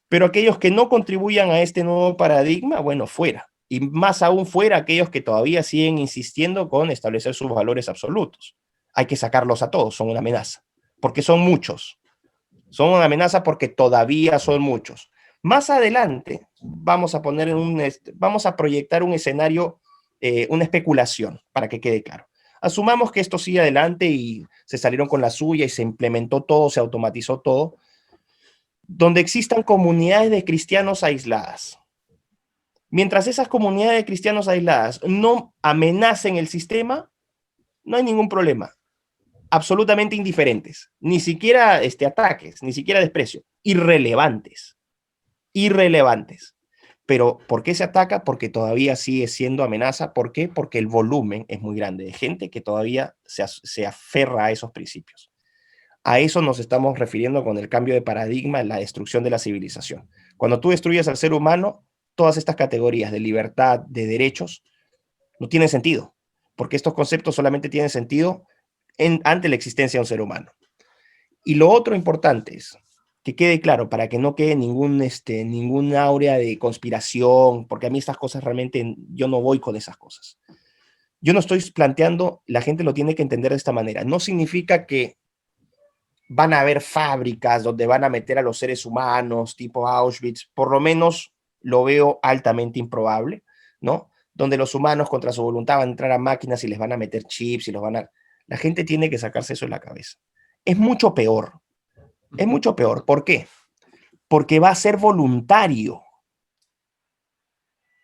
Pero aquellos que no contribuyan a este nuevo paradigma, bueno, fuera. Y más aún fuera aquellos que todavía siguen insistiendo con establecer sus valores absolutos. Hay que sacarlos a todos, son una amenaza, porque son muchos. Son una amenaza porque todavía son muchos. Más adelante vamos a poner vamos a proyectar un escenario, una especulación, para que quede claro. Asumamos que esto sigue adelante y se salieron con la suya y se implementó todo, se automatizó todo, donde existan comunidades de cristianos aisladas. Mientras esas comunidades de cristianos aisladas no amenacen el sistema, no hay ningún problema. Absolutamente indiferentes, ni siquiera ataques, ni siquiera desprecio, irrelevantes, irrelevantes. Pero ¿por qué se ataca? Porque todavía sigue siendo amenaza. ¿Por qué? Porque el volumen es muy grande de gente que todavía se aferra a esos principios. A eso nos estamos refiriendo con el cambio de paradigma en la destrucción de la civilización. Cuando tú destruyes al ser humano, todas estas categorías de libertad, de derechos, no tienen sentido, porque estos conceptos solamente tienen sentido ante la existencia de un ser humano. Y lo otro importante es que quede claro, para que no quede ningún áurea de conspiración, porque a mí estas cosas realmente, yo no voy con esas cosas. Yo no estoy planteando, la gente lo tiene que entender de esta manera. No significa que van a haber fábricas donde van a meter a los seres humanos, tipo Auschwitz, por lo menos lo veo altamente improbable, ¿no? Donde los humanos contra su voluntad van a entrar a máquinas y les van a meter chips y los van a... La gente tiene que sacarse eso de la cabeza. Es mucho peor. Es mucho peor. ¿Por qué? Porque va a ser voluntario.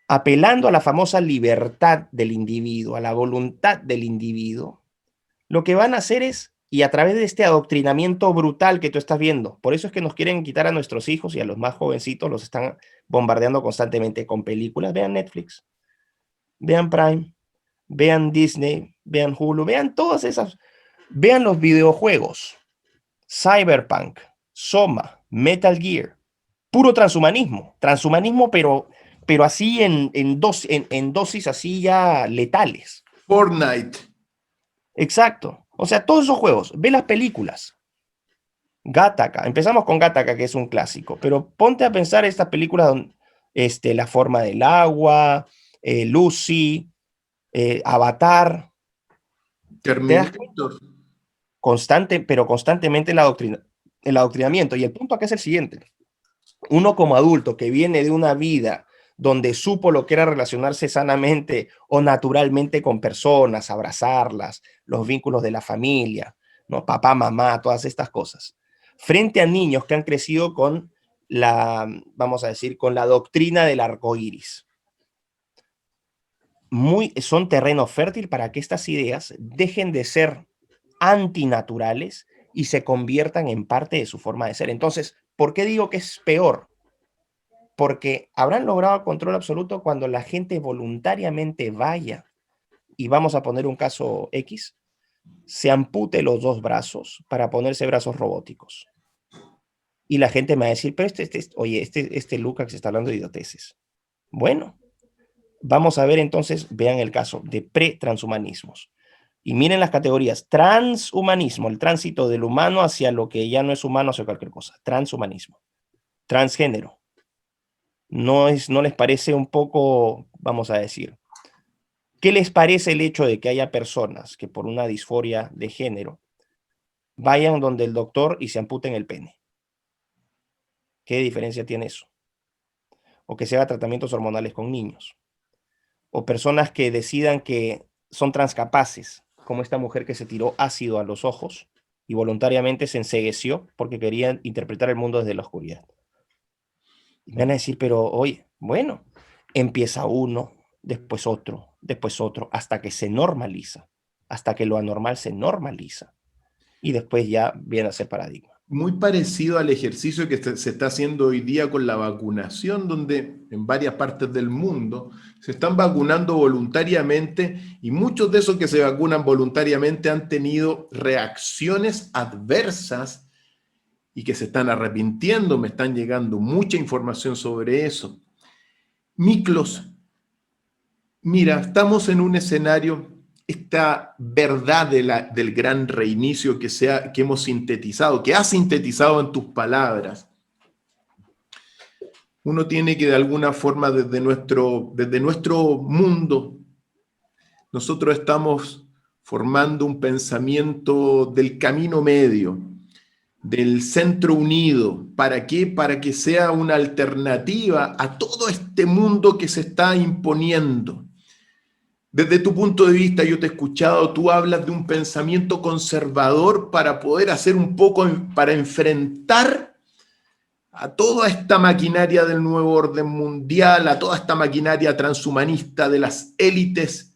Apelando a la famosa libertad del individuo, a la voluntad del individuo, lo que van a hacer es, y a través de este adoctrinamiento brutal que tú estás viendo, por eso es que nos quieren quitar a nuestros hijos y a los más jovencitos los están bombardeando constantemente con películas. Vean Netflix, vean Prime, vean Disney, vean Hulu, vean todas esas, vean los videojuegos, Cyberpunk, Soma, Metal Gear, puro transhumanismo, pero así en dosis así ya letales. Fortnite. Exacto. O sea, todos esos juegos, ve las películas. Gattaca, empezamos con Gattaca, que es un clásico, pero ponte a pensar estas películas, La forma del agua, Lucy, Avatar, te das cuenta Terminator. pero constantemente el adoctrinamiento. Y el punto acá es el siguiente. Uno como adulto que viene de una vida donde supo lo que era relacionarse sanamente o naturalmente con personas, abrazarlas, los vínculos de la familia, ¿no? Papá, mamá, todas estas cosas. Frente a niños que han crecido con vamos a decir, con la doctrina del arco iris. Son terreno fértil para que estas ideas dejen de ser antinaturales y se conviertan en parte de su forma de ser. Entonces, ¿por qué digo que es peor? Porque habrán logrado control absoluto cuando la gente voluntariamente vaya, y vamos a poner un caso X, se ampute los dos brazos para ponerse brazos robóticos. Y la gente me va a decir, pero oye, Lucas está hablando de idioteces. Bueno, vamos a ver entonces, vean el caso de pre-transhumanismos. Y miren las categorías. Transhumanismo, el tránsito del humano hacia lo que ya no es humano, hacia cualquier cosa. Transhumanismo. Transgénero. ¿No les parece un poco, vamos a decir, qué les parece el hecho de que haya personas que por una disforia de género vayan donde el doctor y se amputen el pene? ¿Qué diferencia tiene eso? O que se haga tratamientos hormonales con niños. O personas que decidan que son transcapaces, como esta mujer que se tiró ácido a los ojos y voluntariamente se encegueció porque quería interpretar el mundo desde la oscuridad. Y me van a decir, pero oye, bueno, empieza uno, después otro, hasta que se normaliza, hasta que lo anormal se normaliza. Y después ya viene a ser paradigma. muy parecido al ejercicio que se está haciendo hoy día con la vacunación, donde en varias partes del mundo se están vacunando voluntariamente y muchos de esos que se vacunan voluntariamente han tenido reacciones adversas y que se están arrepintiendo. Me están llegando mucha información sobre eso. Miklos, mira, estamos en un escenario, esta verdad del gran reinicio que hemos sintetizado, que has sintetizado en tus palabras. Uno tiene que de alguna forma desde nuestro mundo, nosotros estamos formando un pensamiento del camino medio, del centro unido. ¿Para qué? Para que sea una alternativa a todo este mundo que se está imponiendo. Desde tu punto de vista, yo te he escuchado, tú hablas de un pensamiento conservador para poder hacer un poco, para enfrentar a toda esta maquinaria del nuevo orden mundial, a toda esta maquinaria transhumanista de las élites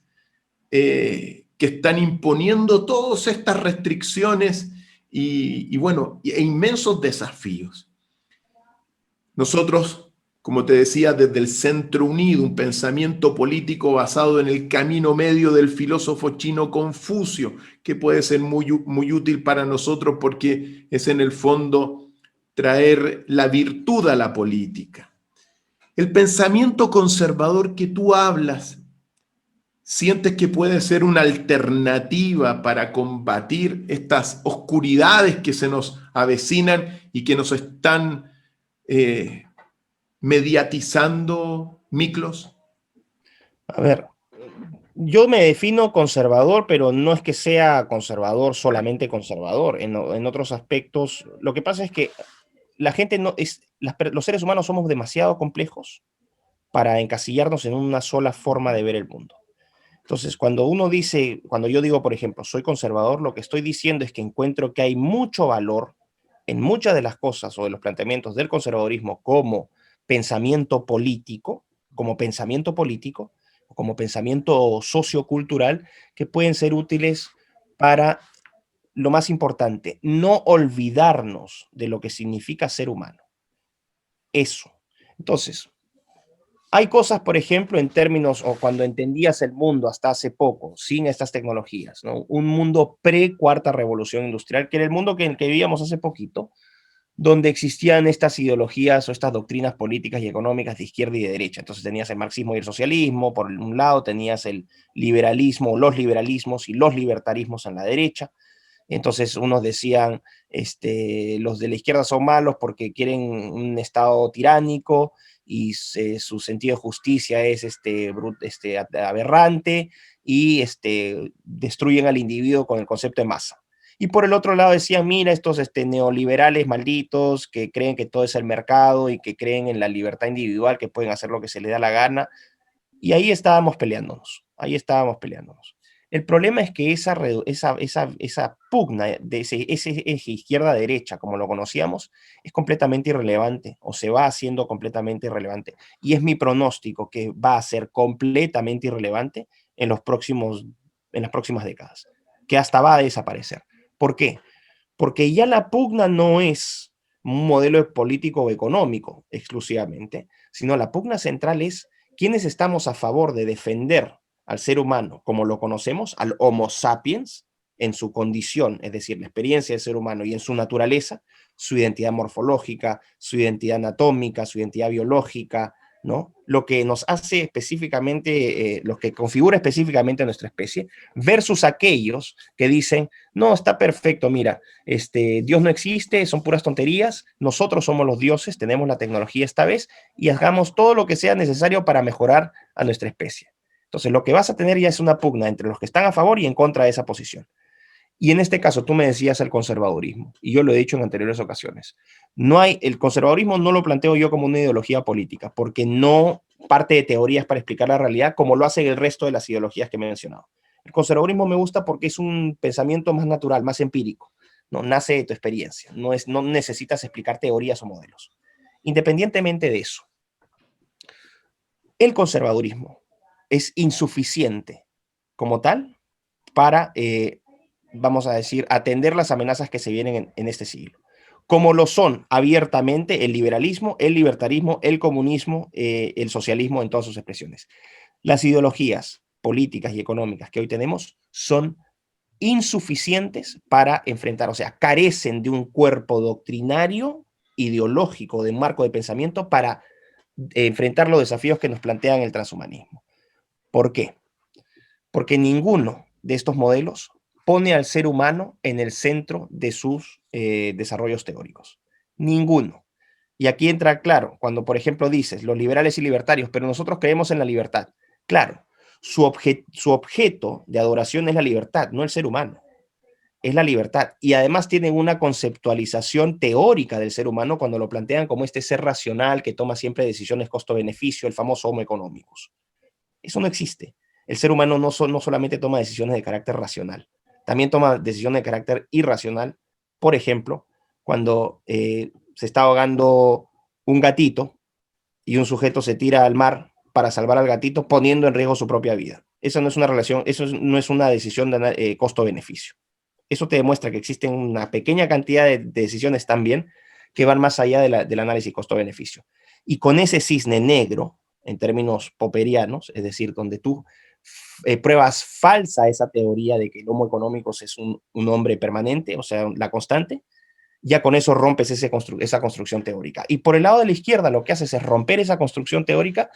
que están imponiendo todas estas restricciones e inmensos desafíos. Nosotros, como te decía, desde el Centro Unido, un pensamiento político basado en el camino medio del filósofo chino Confucio, que puede ser muy útil para nosotros porque es en el fondo traer la virtud a la política. El pensamiento conservador que tú hablas, ¿sientes que puede ser una alternativa para combatir estas oscuridades que se nos avecinan y que nos están mediatizando, Miklos? A ver, yo me defino conservador, pero no es que sea conservador, solamente conservador. En otros aspectos, lo que pasa es que la gente no es, los seres humanos somos demasiado complejos para encasillarnos en una sola forma de ver el mundo. Entonces, cuando yo digo, por ejemplo, soy conservador, lo que estoy diciendo es que encuentro que hay mucho valor en muchas de las cosas o de los planteamientos del conservadurismo como pensamiento político, o como pensamiento sociocultural, que pueden ser útiles para lo más importante, no olvidarnos de lo que significa ser humano. Eso. Entonces, hay cosas, por ejemplo, en términos, o cuando entendías el mundo hasta hace poco, sin estas tecnologías, ¿no? Un mundo pre-cuarta revolución industrial, que era el mundo en el que vivíamos hace poquito, donde existían estas ideologías o estas doctrinas políticas y económicas de izquierda y de derecha. Entonces tenías el marxismo y el socialismo, por un lado tenías el liberalismo, los liberalismos y los libertarismos en la derecha. Entonces unos decían, los de la izquierda son malos porque quieren un estado tiránico y su sentido de justicia es aberrante y destruyen al individuo con el concepto de masa. Y por el otro lado decían, mira, estos neoliberales malditos que creen que todo es el mercado y que creen en la libertad individual, que pueden hacer lo que se les da la gana. Y ahí estábamos peleándonos. El problema es que esa pugna de ese eje izquierda-derecha, como lo conocíamos, es completamente irrelevante, o se va haciendo completamente irrelevante. Y es mi pronóstico que va a ser completamente irrelevante en las próximas décadas, que hasta va a desaparecer. ¿Por qué? Porque ya la pugna no es un modelo político o económico exclusivamente, sino la pugna central es quiénes estamos a favor de defender al ser humano como lo conocemos, al Homo sapiens, en su condición, es decir, la experiencia del ser humano y en su naturaleza, su identidad morfológica, su identidad anatómica, su identidad biológica, ¿no? Lo que nos hace específicamente, lo que configura específicamente a nuestra especie, versus aquellos que dicen, no, está perfecto, mira, Dios no existe, son puras tonterías, nosotros somos los dioses, tenemos la tecnología esta vez y hagamos todo lo que sea necesario para mejorar a nuestra especie. Entonces, lo que vas a tener ya es una pugna entre los que están a favor y en contra de esa posición. Y en este caso, tú me decías el conservadurismo, y yo lo he dicho en anteriores ocasiones. El conservadurismo no lo planteo yo como una ideología política, porque no parte de teorías para explicar la realidad como lo hacen el resto de las ideologías que me he mencionado. El conservadurismo me gusta porque es un pensamiento más natural, más empírico, ¿no? Nace de tu experiencia, no necesitas explicar teorías o modelos. Independientemente de eso, el conservadurismo es insuficiente como tal para vamos a decir, atender las amenazas que se vienen en este siglo. como lo son abiertamente el liberalismo, el libertarismo, el comunismo, el socialismo en todas sus expresiones. Las ideologías políticas y económicas que hoy tenemos son insuficientes para enfrentar, o sea, carecen de un cuerpo doctrinario, ideológico, de un marco de pensamiento para enfrentar los desafíos que nos plantean el transhumanismo. ¿Por qué? Porque ninguno de estos modelos pone al ser humano en el centro de sus desarrollos teóricos. Ninguno. Y aquí entra claro, cuando por ejemplo dices los liberales y libertarios, pero nosotros creemos en la libertad. Claro, su objeto de adoración es la libertad, no el ser humano. Es la libertad. Y además tienen una conceptualización teórica del ser humano cuando lo plantean como este ser racional que toma siempre decisiones costo-beneficio, el famoso homo economicus. Eso no existe. El ser humano no solamente toma decisiones de carácter racional, también toma decisiones de carácter irracional. Por ejemplo, cuando se está ahogando un gatito y un sujeto se tira al mar para salvar al gatito poniendo en riesgo su propia vida. Esa no es una relación, no es una decisión de costo-beneficio. Eso te demuestra que existen una pequeña cantidad de decisiones también que van más allá del análisis costo-beneficio. Y con ese cisne negro, en términos popperianos, es decir, donde tú pruebas falsa esa teoría de que el homo económicos es un hombre permanente, o sea, la constante, ya con eso rompes esa construcción teórica. Y por el lado de la izquierda lo que haces es romper esa construcción teórica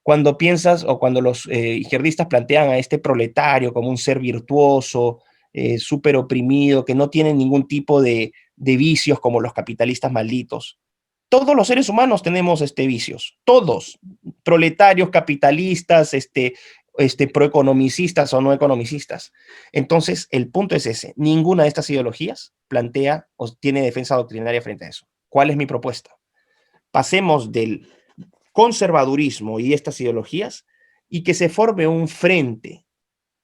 cuando piensas o cuando los izquierdistas plantean a este proletario como un ser virtuoso, súper oprimido, que no tiene ningún tipo de vicios como los capitalistas malditos. Todos los seres humanos tenemos vicios, todos, proletarios, capitalistas, proeconomicistas o no economicistas. Entonces, el punto es ese, ninguna de estas ideologías plantea o tiene defensa doctrinaria frente a eso. ¿Cuál es mi propuesta? Pasemos del conservadurismo y estas ideologías y que se forme un frente.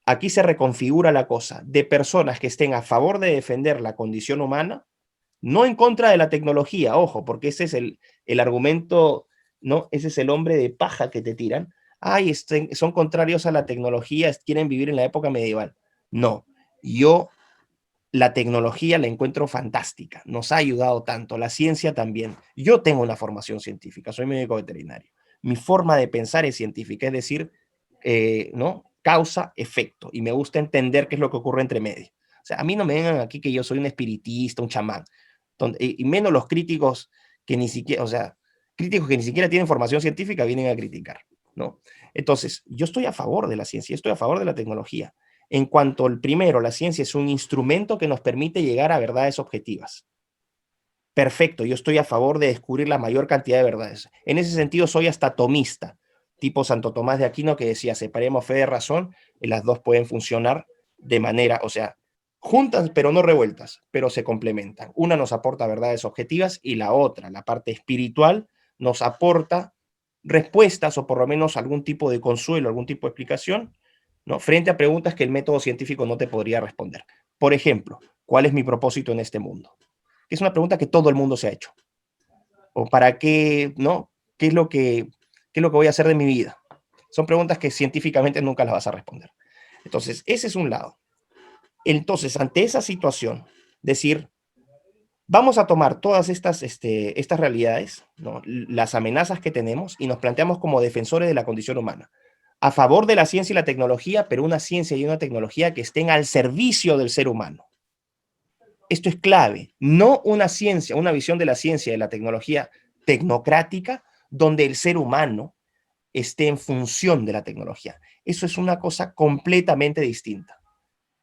Aquí se reconfigura la cosa de personas que estén a favor de defender la condición humana, no en contra de la tecnología, ojo, porque ese es el argumento, ¿no? Ese es el hombre de paja que te tiran. Ay, son contrarios a la tecnología, quieren vivir en la época medieval. No, yo la tecnología la encuentro fantástica, nos ha ayudado tanto, la ciencia también. Yo tengo una formación científica, soy médico veterinario. Mi forma de pensar es científica, es decir, ¿no? Causa, efecto, y me gusta entender qué es lo que ocurre entre medio. O sea, a mí no me vengan aquí que yo soy un espiritista, un chamán, y menos los críticos que ni siquiera, o sea, críticos que ni siquiera tienen formación científica vienen a criticar, ¿no? Entonces, yo estoy a favor de la ciencia, estoy a favor de la tecnología. En cuanto al primero, la ciencia es un instrumento que nos permite llegar a verdades objetivas. Perfecto, yo estoy a favor de descubrir la mayor cantidad de verdades. En ese sentido, soy hasta tomista, tipo Santo Tomás de Aquino, que decía, separemos fe de razón, y las dos pueden funcionar de manera, o sea, juntas pero no revueltas, pero se complementan. Una nos aporta verdades objetivas y la otra, la parte espiritual, nos aporta respuestas o por lo menos algún tipo de consuelo, algún tipo de explicación, ¿no? Frente a preguntas que el método científico no te podría responder. Por ejemplo, ¿cuál es mi propósito en este mundo? Es una pregunta que todo el mundo se ha hecho. ¿O para qué, no? ¿Qué es lo que voy a hacer de mi vida? Son preguntas que científicamente nunca las vas a responder. Entonces, ese es un lado. Entonces, ante esa situación, decir, vamos a tomar todas estas realidades, ¿no? Las amenazas que tenemos, y nos planteamos como defensores de la condición humana, a favor de la ciencia y la tecnología, pero una ciencia y una tecnología que estén al servicio del ser humano. Esto es clave, no una ciencia, una visión de la ciencia y de la tecnología tecnocrática, donde el ser humano esté en función de la tecnología. Eso es una cosa completamente distinta.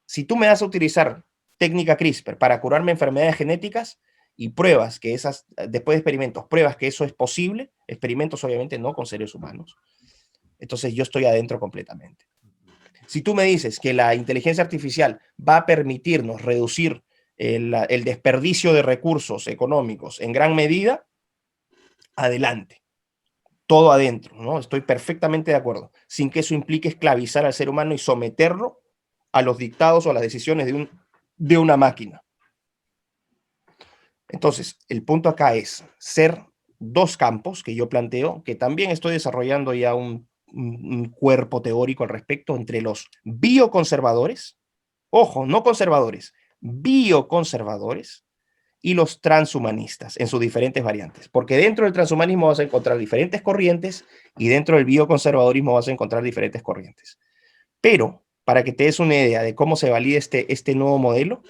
Si tú me das a utilizar técnica CRISPR para curarme enfermedades genéticas y pruebas que esas, después de experimentos, pruebas que eso es posible, experimentos obviamente no con seres humanos, entonces yo estoy adentro completamente. Si tú me dices que la inteligencia artificial va a permitirnos reducir el desperdicio de recursos económicos en gran medida, adelante. Todo adentro, ¿no? Estoy perfectamente de acuerdo, sin que eso implique esclavizar al ser humano y someterlo a los dictados o a las decisiones de una máquina. Entonces, el punto acá es ser dos campos que yo planteo, que también estoy desarrollando ya un cuerpo teórico al respecto, entre los bioconservadores, ojo, no conservadores, bioconservadores, y los transhumanistas en sus diferentes variantes, porque dentro del transhumanismo vas a encontrar diferentes corrientes y dentro del bioconservadorismo vas a encontrar diferentes corrientes. Pero, para que te des una idea de cómo se valida este nuevo modelo,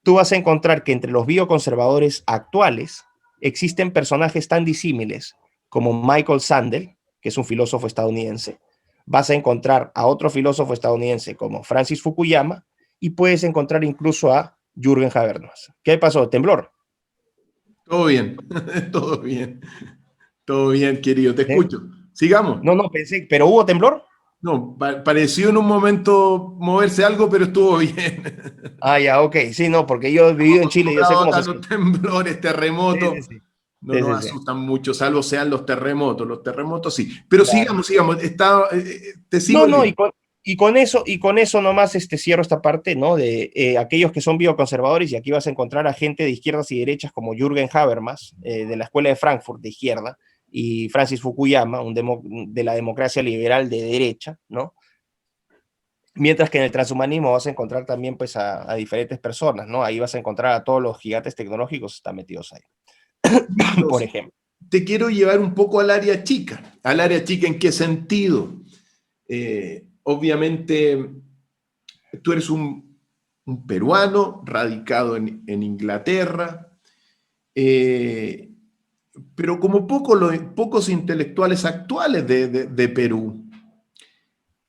tú vas a encontrar que entre los bioconservadores actuales existen personajes tan disímiles como Michael Sandel, que es un filósofo estadounidense, vas a encontrar a otro filósofo estadounidense como Francis Fukuyama, y puedes encontrar incluso a Jürgen Habermas. ¿Qué pasó? ¿Temblor? Todo bien, todo bien, todo bien, querido, te ¿Eh? escucho. Sigamos. No, pensé, ¿pero hubo temblor? No, pareció en un momento moverse algo, pero estuvo bien. Ah, ya, ok, sí, no, porque yo he Estamos vivido en Chile y yo sé acostumbrados cómo acá se a los siente. temblores, Sí, terremotos. sí, sí. No Sí, nos sí, sí. asustan mucho, salvo sean los terremotos. Los terremotos sí. Pero Claro. sigamos, sigamos. Te sigo No, no, leyendo. y con eso nomás cierro esta parte, ¿no? De aquellos que son bioconservadores, y aquí vas a encontrar a gente de izquierdas y derechas como Jürgen Habermas, de la Escuela de Frankfurt de izquierda, y Francis Fukuyama, de la democracia liberal de derecha, ¿no? Mientras que en el transhumanismo vas a encontrar también pues a diferentes personas, ¿no? Ahí vas a encontrar a todos los gigantes tecnológicos están metidos ahí, por Miklos, ejemplo. te quiero llevar un poco al área chica. ¿Al área chica en qué sentido? Obviamente, tú eres un peruano radicado en Inglaterra, eh, pero como pocos intelectuales actuales de Perú.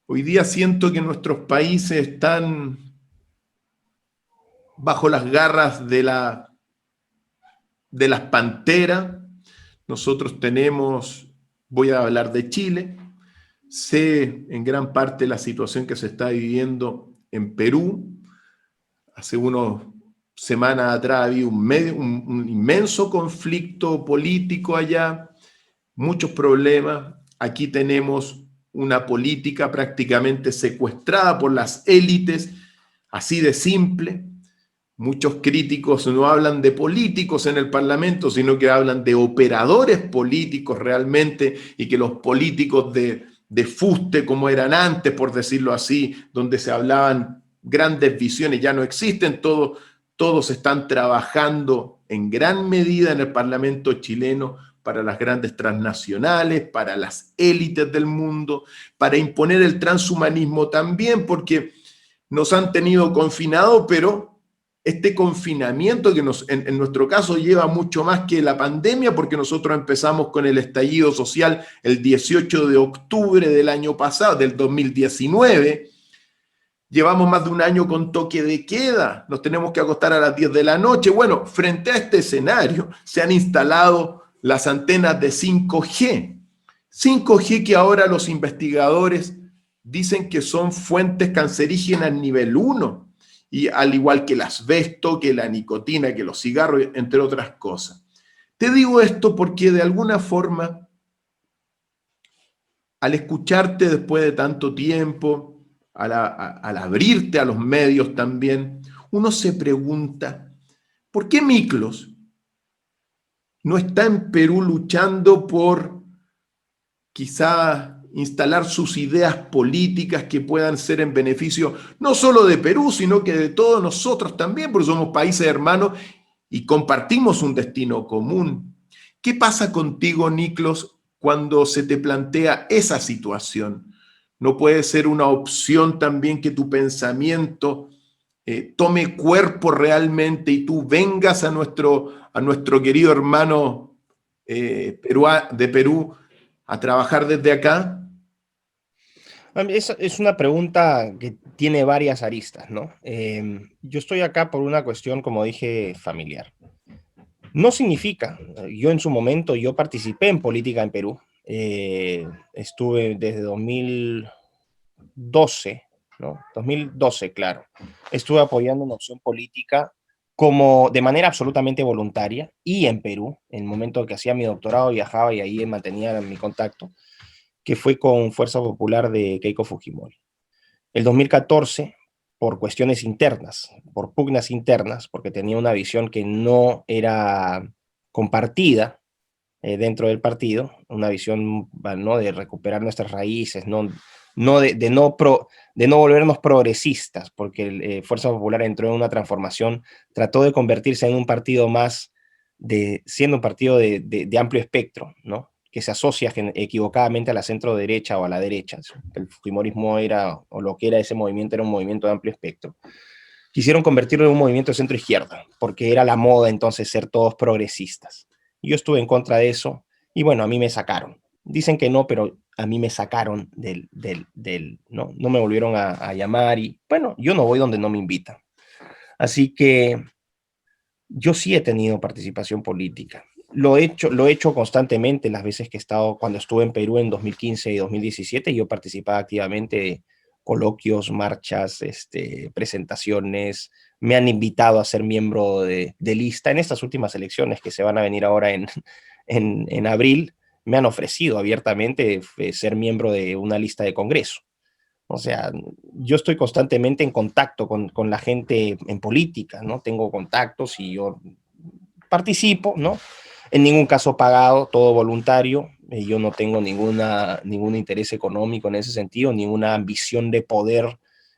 Hoy día siento que nuestros países están bajo las garras de las panteras. Nosotros tenemos, voy a hablar de Chile, sé en gran parte la situación que se está viviendo en Perú. Hace unas semanas atrás había un inmenso conflicto político allá, muchos problemas. Aquí tenemos una política prácticamente secuestrada por las élites, así de simple. Muchos críticos no hablan de políticos en el Parlamento, sino que hablan de operadores políticos realmente, y que los políticos de fuste, como eran antes, por decirlo así, donde se hablaban grandes visiones, ya no existen. Todos están trabajando en gran medida en el Parlamento chileno para las grandes transnacionales, para las élites del mundo, para imponer el transhumanismo también, porque nos han tenido confinados, pero este confinamiento que en nuestro caso lleva mucho más que la pandemia, porque nosotros empezamos con el estallido social el 18 de octubre del año pasado, del 2019. Llevamos más de un año con toque de queda, nos tenemos que acostar a las 10 de la noche. Bueno, frente a este escenario se han instalado las antenas de 5G. 5G que ahora los investigadores dicen que son fuentes cancerígenas nivel 1, y al igual que el asbesto, que la nicotina, que los cigarros, entre otras cosas. Te digo esto porque de alguna forma, al escucharte después de tanto tiempo, al abrirte a los medios también, uno se pregunta, ¿por qué Miklos no está en Perú luchando por quizá instalar sus ideas políticas que puedan ser en beneficio no solo de Perú, sino que de todos nosotros también, porque somos países hermanos y compartimos un destino común? ¿Qué pasa contigo, Niklos, cuando se te plantea esa situación? ¿No puede ser una opción también que tu pensamiento tome cuerpo realmente y tú vengas a nuestro querido hermano de Perú a trabajar desde acá? Es una pregunta que tiene varias aristas, ¿no? Yo estoy acá por una cuestión, como dije, familiar. No significa, yo en su momento, yo participé en política en Perú, estuve desde 2012, ¿no? 2012, claro. Estuve apoyando una opción política como de manera absolutamente voluntaria, y en Perú, en el momento que hacía mi doctorado, viajaba y ahí mantenía mi contacto, que fue con Fuerza Popular de Keiko Fujimori. El 2014, por cuestiones internas, por pugnas internas, porque tenía una visión que no era compartida dentro del partido, una visión, ¿no?, de recuperar nuestras raíces, ¿no?, no de no volvernos progresistas, porque Fuerza Popular entró en una transformación, trató de convertirse en un partido más, siendo un partido de amplio espectro, ¿no? Que se asocia equivocadamente a la centro derecha o a la derecha. El fujimorismo era, o lo que era ese movimiento, era un movimiento de amplio espectro. Quisieron convertirlo en un movimiento de centro izquierda, porque era la moda entonces ser todos progresistas. Yo estuve en contra de eso, y bueno, a mí me sacaron. Dicen que no, pero a mí me sacaron no, no me volvieron a llamar, y bueno, yo no voy donde no me invitan. Así que yo sí he tenido participación política. Lo he hecho constantemente las veces que he estado, cuando estuve en Perú en 2015 y 2017, yo participaba activamente de coloquios, marchas, presentaciones, me han invitado a ser miembro de lista en estas últimas elecciones que se van a venir ahora en abril, me han ofrecido abiertamente ser miembro de una lista de Congreso. O sea, yo estoy constantemente en contacto con la gente en política, ¿no? Tengo contactos y yo participo, ¿no? En ningún caso pagado, todo voluntario. Yo no tengo ningún interés económico en ese sentido, ninguna ambición de poder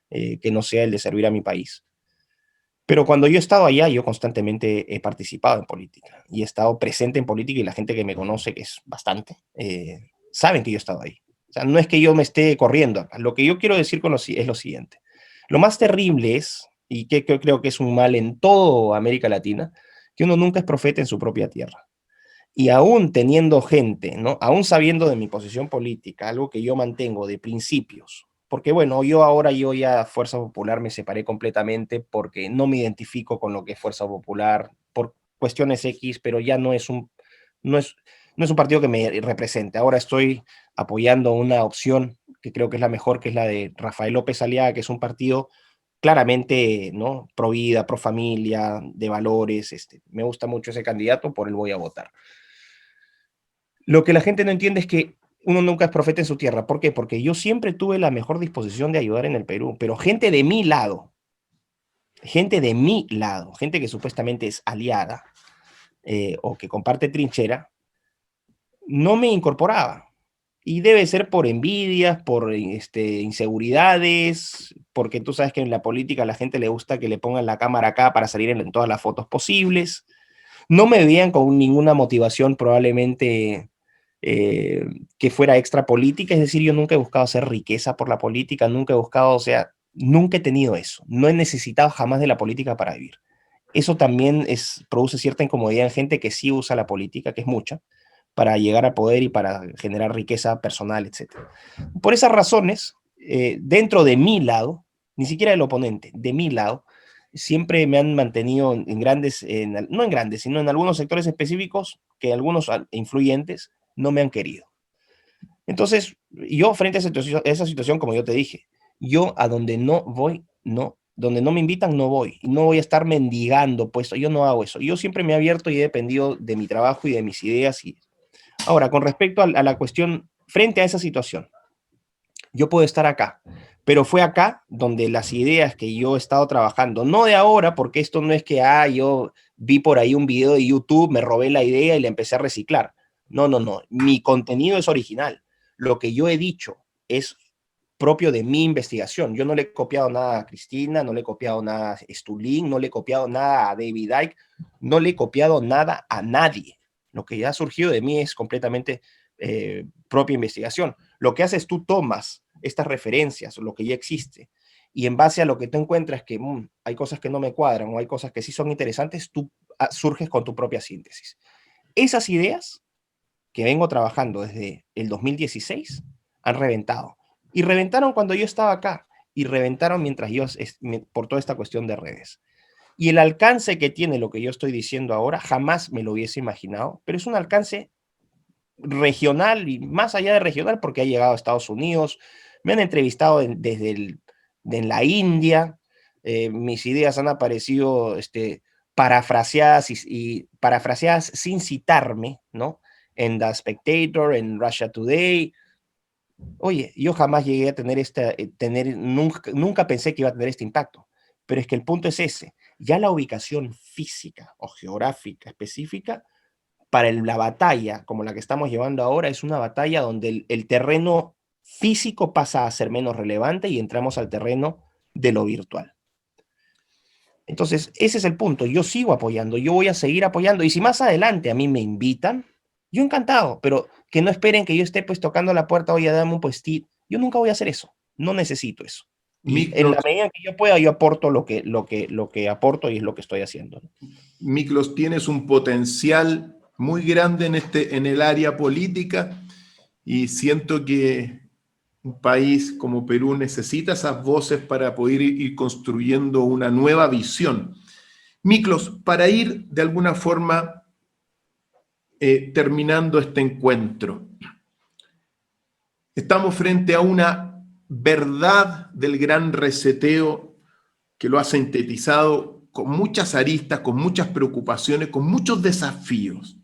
que no sea el de servir a mi país. Pero cuando yo he estado allá, yo constantemente he participado en política y he estado presente en política, y la gente que me conoce, que es bastante, saben que yo he estado ahí. O sea, no es que yo me esté corriendo acá. Lo que yo quiero decir es lo siguiente. Lo más terrible es, y que creo que es un mal en toda América Latina, que uno nunca es profeta en su propia tierra. Y aún teniendo gente, ¿no? Aún sabiendo de mi posición política, algo que yo mantengo de principios, porque bueno, yo ya Fuerza Popular me separé completamente porque no me identifico con lo que es Fuerza Popular por cuestiones X, pero ya no es, no es un partido que me represente. Ahora estoy apoyando una opción que creo que es la mejor, que es la de Rafael López Aliaga, que es un partido claramente, ¿no? Pro vida, pro familia, de valores. Me gusta mucho ese candidato, por él voy a votar. Lo que la gente no entiende es que uno nunca es profeta en su tierra. ¿Por qué? Porque yo siempre tuve la mejor disposición de ayudar en el Perú, pero gente de mi lado, gente que supuestamente es aliada o que comparte trinchera, no me incorporaba. Y debe ser por envidias, por inseguridades, porque tú sabes que en la política a la gente le gusta que le pongan la cámara acá para salir en todas las fotos posibles. No me veían con ninguna motivación probablemente eh, que fuera extra política, es decir, yo nunca he buscado hacer riqueza por la política, nunca he buscado, o sea, nunca he tenido eso, no he necesitado jamás de la política para vivir. Eso también produce cierta incomodidad en gente que sí usa la política, que es mucha, para llegar al poder y para generar riqueza personal, etc. Por esas razones, dentro de mi lado, ni siquiera el oponente, de mi lado, siempre me han mantenido en grandes, no en grandes, sino en algunos sectores específicos que algunos influyentes no me han querido. Entonces, yo frente a esa situación, como yo te dije, yo a donde no voy, no, donde no me invitan, no voy. Y no voy a estar mendigando puesto, yo no hago eso. Yo siempre me he abierto y he dependido de mi trabajo y de mis ideas. Ahora, con respecto a la cuestión, frente a esa situación, yo puedo estar acá, pero fue acá donde las ideas que yo he estado trabajando, no de ahora, porque esto no es que, yo vi por ahí un video de YouTube, me robé la idea y la empecé a reciclar. No, no, no, mi contenido es original. Lo que yo he dicho es propio de mi investigación. Yo no le he copiado nada a Cristina, no le he copiado nada a Stulin, no le he copiado nada a David Icke, no le he copiado nada a nadie. Lo que ya ha surgido de mí es completamente propia investigación. Lo que haces, tú tomas estas referencias, lo que ya existe, y en base a lo que tú encuentras que hay cosas que no me cuadran o hay cosas que sí son interesantes, tú surges con tu propia síntesis. Esas ideas que vengo trabajando desde el 2016 han reventado. Y reventaron cuando yo estaba acá, y reventaron mientras yo, por toda esta cuestión de redes. Y el alcance que tiene lo que yo estoy diciendo ahora, jamás me lo hubiese imaginado, pero es un alcance regional y más allá de regional, porque ha llegado a Estados Unidos, me han entrevistado de la India, mis ideas han aparecido parafraseadas y parafraseadas sin citarme, ¿no? En The Spectator, en Russia Today. Oye, yo jamás llegué a tener nunca pensé que iba a tener este impacto, pero es que el punto es ese, ya la ubicación física o geográfica específica para la batalla como la que estamos llevando ahora es una batalla donde el terreno físico pasa a ser menos relevante y entramos al terreno de lo virtual. Entonces, ese es el punto. Yo sigo apoyando, yo voy a seguir apoyando. Y si más adelante a mí me invitan, yo encantado, pero que no esperen que yo esté pues tocando la puerta, oye, dame un puestito. Yo nunca voy a hacer eso. No necesito eso. Y en la Miklos, medida que yo pueda, yo aporto lo que aporto y es lo que estoy haciendo. Miklos, tienes un potencial muy grande en el área política y siento que un país como Perú necesita esas voces para poder ir construyendo una nueva visión. Miklos, para ir de alguna forma terminando este encuentro, estamos frente a una verdad del gran reseteo que lo ha sintetizado con muchas aristas, con muchas preocupaciones, con muchos desafíos.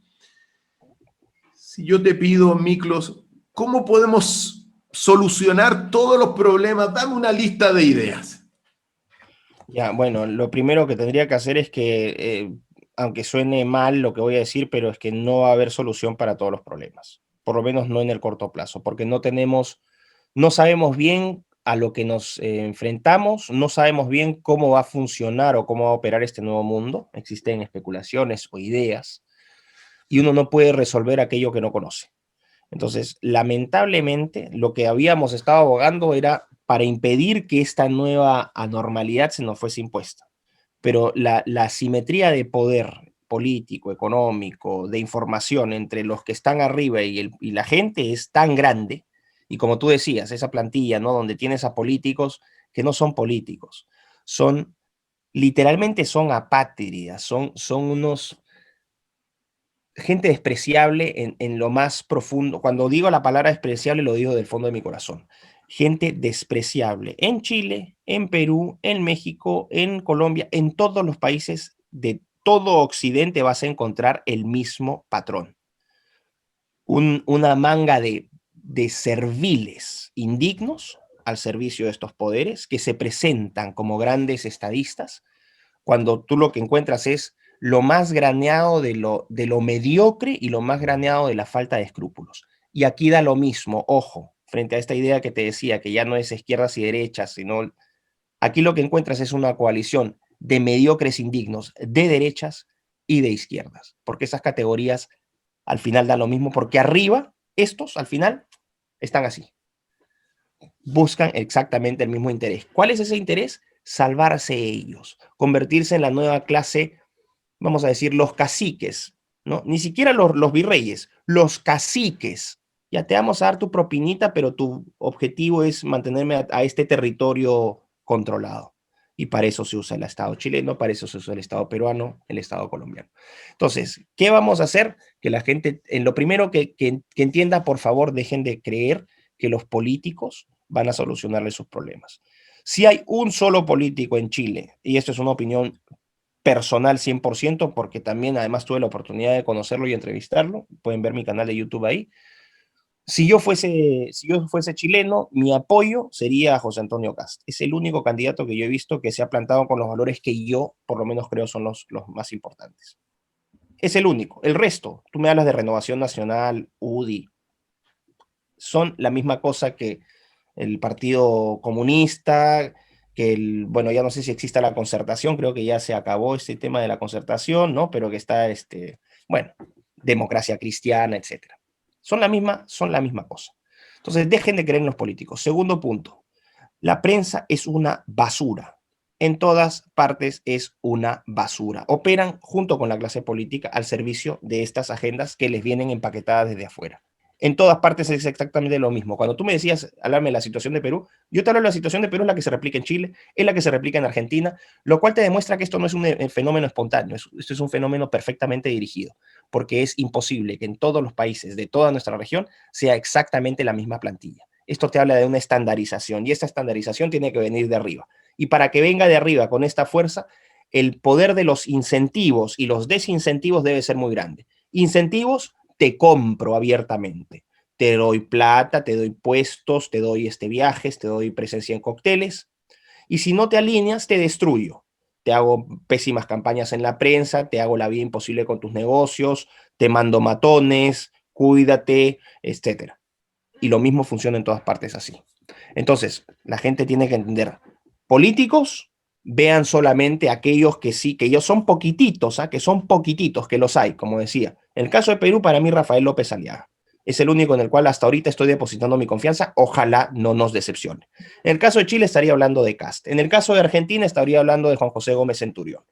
Si yo te pido, Miklos, ¿cómo podemos solucionar todos los problemas? Dame una lista de ideas. Ya, bueno, lo primero que tendría que hacer es que, aunque suene mal lo que voy a decir, pero es que no va a haber solución para todos los problemas, por lo menos no en el corto plazo, porque no sabemos bien a lo que nos enfrentamos, no sabemos bien cómo va a funcionar o cómo va a operar este nuevo mundo, existen especulaciones o ideas, y uno no puede resolver aquello que no conoce. Entonces, lamentablemente, lo que habíamos estado abogando era para impedir que esta nueva anormalidad se nos fuese impuesta. Pero la asimetría de poder político, económico, de información entre los que están arriba y la gente es tan grande, y como tú decías, esa plantilla, ¿no? Donde tienes a políticos que no son políticos, son, literalmente son apátridas, son unos gente despreciable en lo más profundo. Cuando digo la palabra despreciable, lo digo del fondo de mi corazón. Gente despreciable en Chile, en Perú, en México, en Colombia, en todos los países de todo Occidente vas a encontrar el mismo patrón. Una manga de serviles indignos al servicio de estos poderes que se presentan como grandes estadistas cuando tú lo que encuentras es lo más graneado de lo mediocre y lo más graneado de la falta de escrúpulos. Y aquí da lo mismo, ojo, frente a esta idea que te decía, que ya no es izquierdas y derechas, sino aquí lo que encuentras es una coalición de mediocres indignos, de derechas y de izquierdas, porque esas categorías al final dan lo mismo, porque arriba, estos al final están así, buscan exactamente el mismo interés. ¿Cuál es ese interés? Salvarse ellos, convertirse en la nueva clase, vamos a decir, los caciques, ¿no? Ni siquiera los virreyes, los caciques. Ya te vamos a dar tu propinita, pero tu objetivo es mantenerme a este territorio controlado. Y para eso se usa el Estado chileno, para eso se usa el Estado peruano, el Estado colombiano. Entonces, ¿qué vamos a hacer? Que la gente, en lo primero que entienda, por favor, dejen de creer que los políticos van a solucionarle sus problemas. Si hay un solo político en Chile, y esto es una opinión personal 100%, porque también además tuve la oportunidad de conocerlo y entrevistarlo, pueden ver mi canal de YouTube ahí. Si yo fuese chileno, mi apoyo sería a José Antonio Kast. Es el único candidato que yo he visto que se ha plantado con los valores que yo, por lo menos, creo son los más importantes. Es el único. El resto, tú me hablas de Renovación Nacional, UDI, son la misma cosa que el Partido Comunista, bueno, ya no sé si exista la concertación, creo que ya se acabó este tema de la concertación, ¿no? Pero que está, bueno, democracia cristiana, etcétera. Son la misma cosa. Entonces, dejen de creer en los políticos. Segundo punto, la prensa es una basura. En todas partes es una basura. Operan junto con la clase política al servicio de estas agendas que les vienen empaquetadas desde afuera. En todas partes es exactamente lo mismo. Cuando tú me decías, hablarme de la situación de Perú, yo te hablo de la situación de Perú, es la que se replica en Chile, es la que se replica en Argentina, lo cual te demuestra que esto no es un fenómeno espontáneo, esto es un fenómeno perfectamente dirigido, porque es imposible que en todos los países de toda nuestra región sea exactamente la misma plantilla. Esto te habla de una estandarización y esta estandarización tiene que venir de arriba. Y para que venga de arriba con esta fuerza, el poder de los incentivos y los desincentivos debe ser muy grande. Incentivos, te compro abiertamente. Te doy plata, te doy puestos, te doy viajes, te doy presencia en cócteles. Y si no te alineas, te destruyo. Te hago pésimas campañas en la prensa, te hago la vida imposible con tus negocios, te mando matones, cuídate, etcétera. y lo mismo funciona en todas partes así. Entonces, la gente tiene que entender, políticos, vean solamente aquellos que sí, que ellos son poquititos, ¿ah? Que son poquititos, que los hay, como decía. En el caso de Perú, para mí, Rafael López Aliaga. Es el único en el cual hasta ahorita estoy depositando mi confianza. Ojalá no nos decepcione. En el caso de Chile estaría hablando de Kast. En el caso de Argentina estaría hablando de Juan José Gómez Centurión.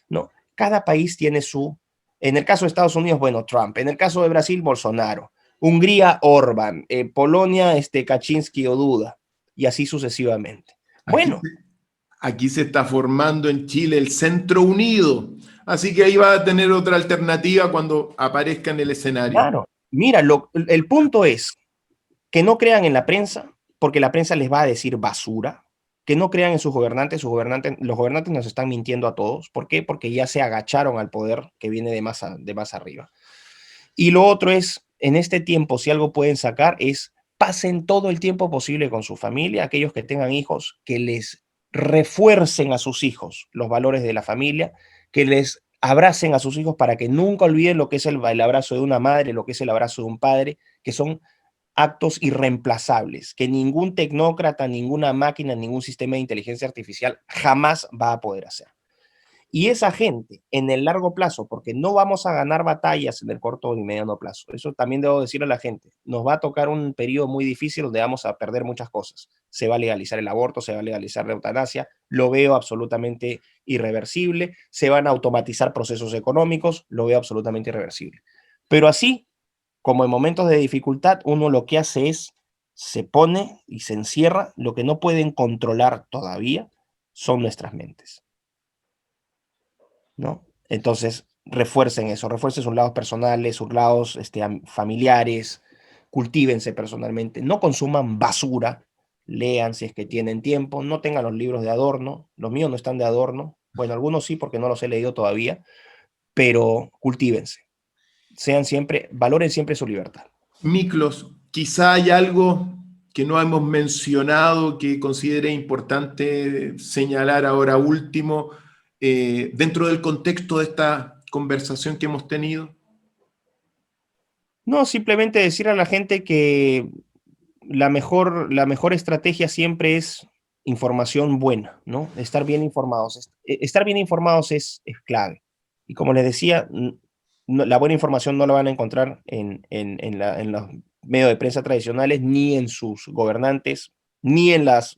¿No? Cada país tiene su... En el caso de Estados Unidos, bueno, Trump. En el caso de Brasil, Bolsonaro. Hungría, Orbán. Polonia, Kaczynski o Duda. Y así sucesivamente. Aquí, Bueno, aquí se está formando en Chile el Centro Unido, así que ahí va a tener otra alternativa cuando aparezca en el escenario. claro. Mira, el punto es que no crean en la prensa, porque la prensa les va a decir basura, que no crean en sus gobernantes, los gobernantes nos están mintiendo a todos. ¿Por qué? Porque ya se agacharon al poder que viene de más arriba. Y lo otro es, en este tiempo, si algo pueden sacar es, pasen todo el tiempo posible con su familia, aquellos que tengan hijos, que les refuercen a sus hijos los valores de la familia, que les abracen a sus hijos para que nunca olviden lo que es el abrazo de una madre, lo que es el abrazo de un padre, que son actos irreemplazables, que ningún tecnócrata, ninguna máquina, ningún sistema de inteligencia artificial jamás va a poder hacer. Y esa gente en el largo plazo, porque no vamos a ganar batallas en el corto y mediano plazo, eso también debo decirle a la gente, nos va a tocar un periodo muy difícil donde vamos a perder muchas cosas. Se va a legalizar el aborto, se va a legalizar la eutanasia, lo veo absolutamente irreversible, se van a automatizar procesos económicos, lo veo absolutamente irreversible. Pero así, como en momentos de dificultad, uno lo que hace es, se pone y se encierra, lo que no pueden controlar todavía son nuestras mentes, ¿no? Entonces, refuercen eso, refuercen sus lados personales, sus lados familiares, cultívense personalmente, no consuman basura, lean si es que tienen tiempo, no tengan los libros de adorno, los míos no están de adorno, bueno, algunos sí porque no los he leído todavía, pero cultívense, sean siempre, valoren siempre su libertad. Miklos, quizá hay algo que no hemos mencionado que considere importante señalar ahora último, dentro del contexto de esta conversación que hemos tenido. No, simplemente decir a la gente que la mejor estrategia siempre es información buena, ¿no? Estar bien informados. Estar bien informados es clave. Y como les decía, la buena información no la van a encontrar en los medios de prensa tradicionales, ni en sus gobernantes, ni en los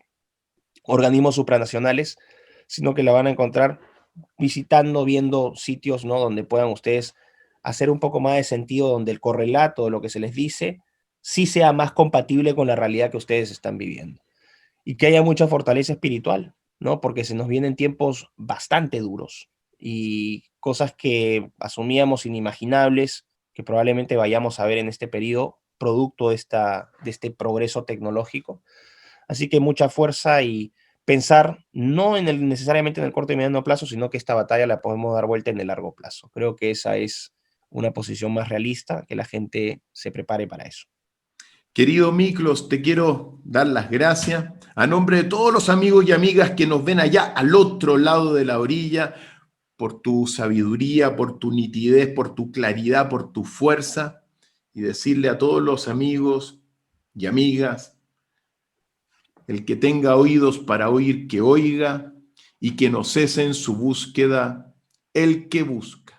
organismos supranacionales, sino que la van a encontrar visitando, viendo sitios, ¿no? Donde puedan ustedes hacer un poco más de sentido, donde el correlato de lo que se les dice sí sea más compatible con la realidad que ustedes están viviendo. Y que haya mucha fortaleza espiritual, ¿no? Porque se nos vienen tiempos bastante duros y cosas que asumíamos inimaginables, que probablemente vayamos a ver en este periodo, producto de este progreso tecnológico. Así que mucha fuerza y pensar no necesariamente en el corto y mediano plazo, sino que esta batalla la podemos dar vuelta en el largo plazo. Creo que esa es una posición más realista, que la gente se prepare para eso. Querido Miklos, te quiero dar las gracias a nombre de todos los amigos y amigas que nos ven allá al otro lado de la orilla, por tu sabiduría, por tu nitidez, por tu claridad, por tu fuerza, y decirle a todos los amigos y amigas, el que tenga oídos para oír, que oiga, y que no cese en su búsqueda el que busca.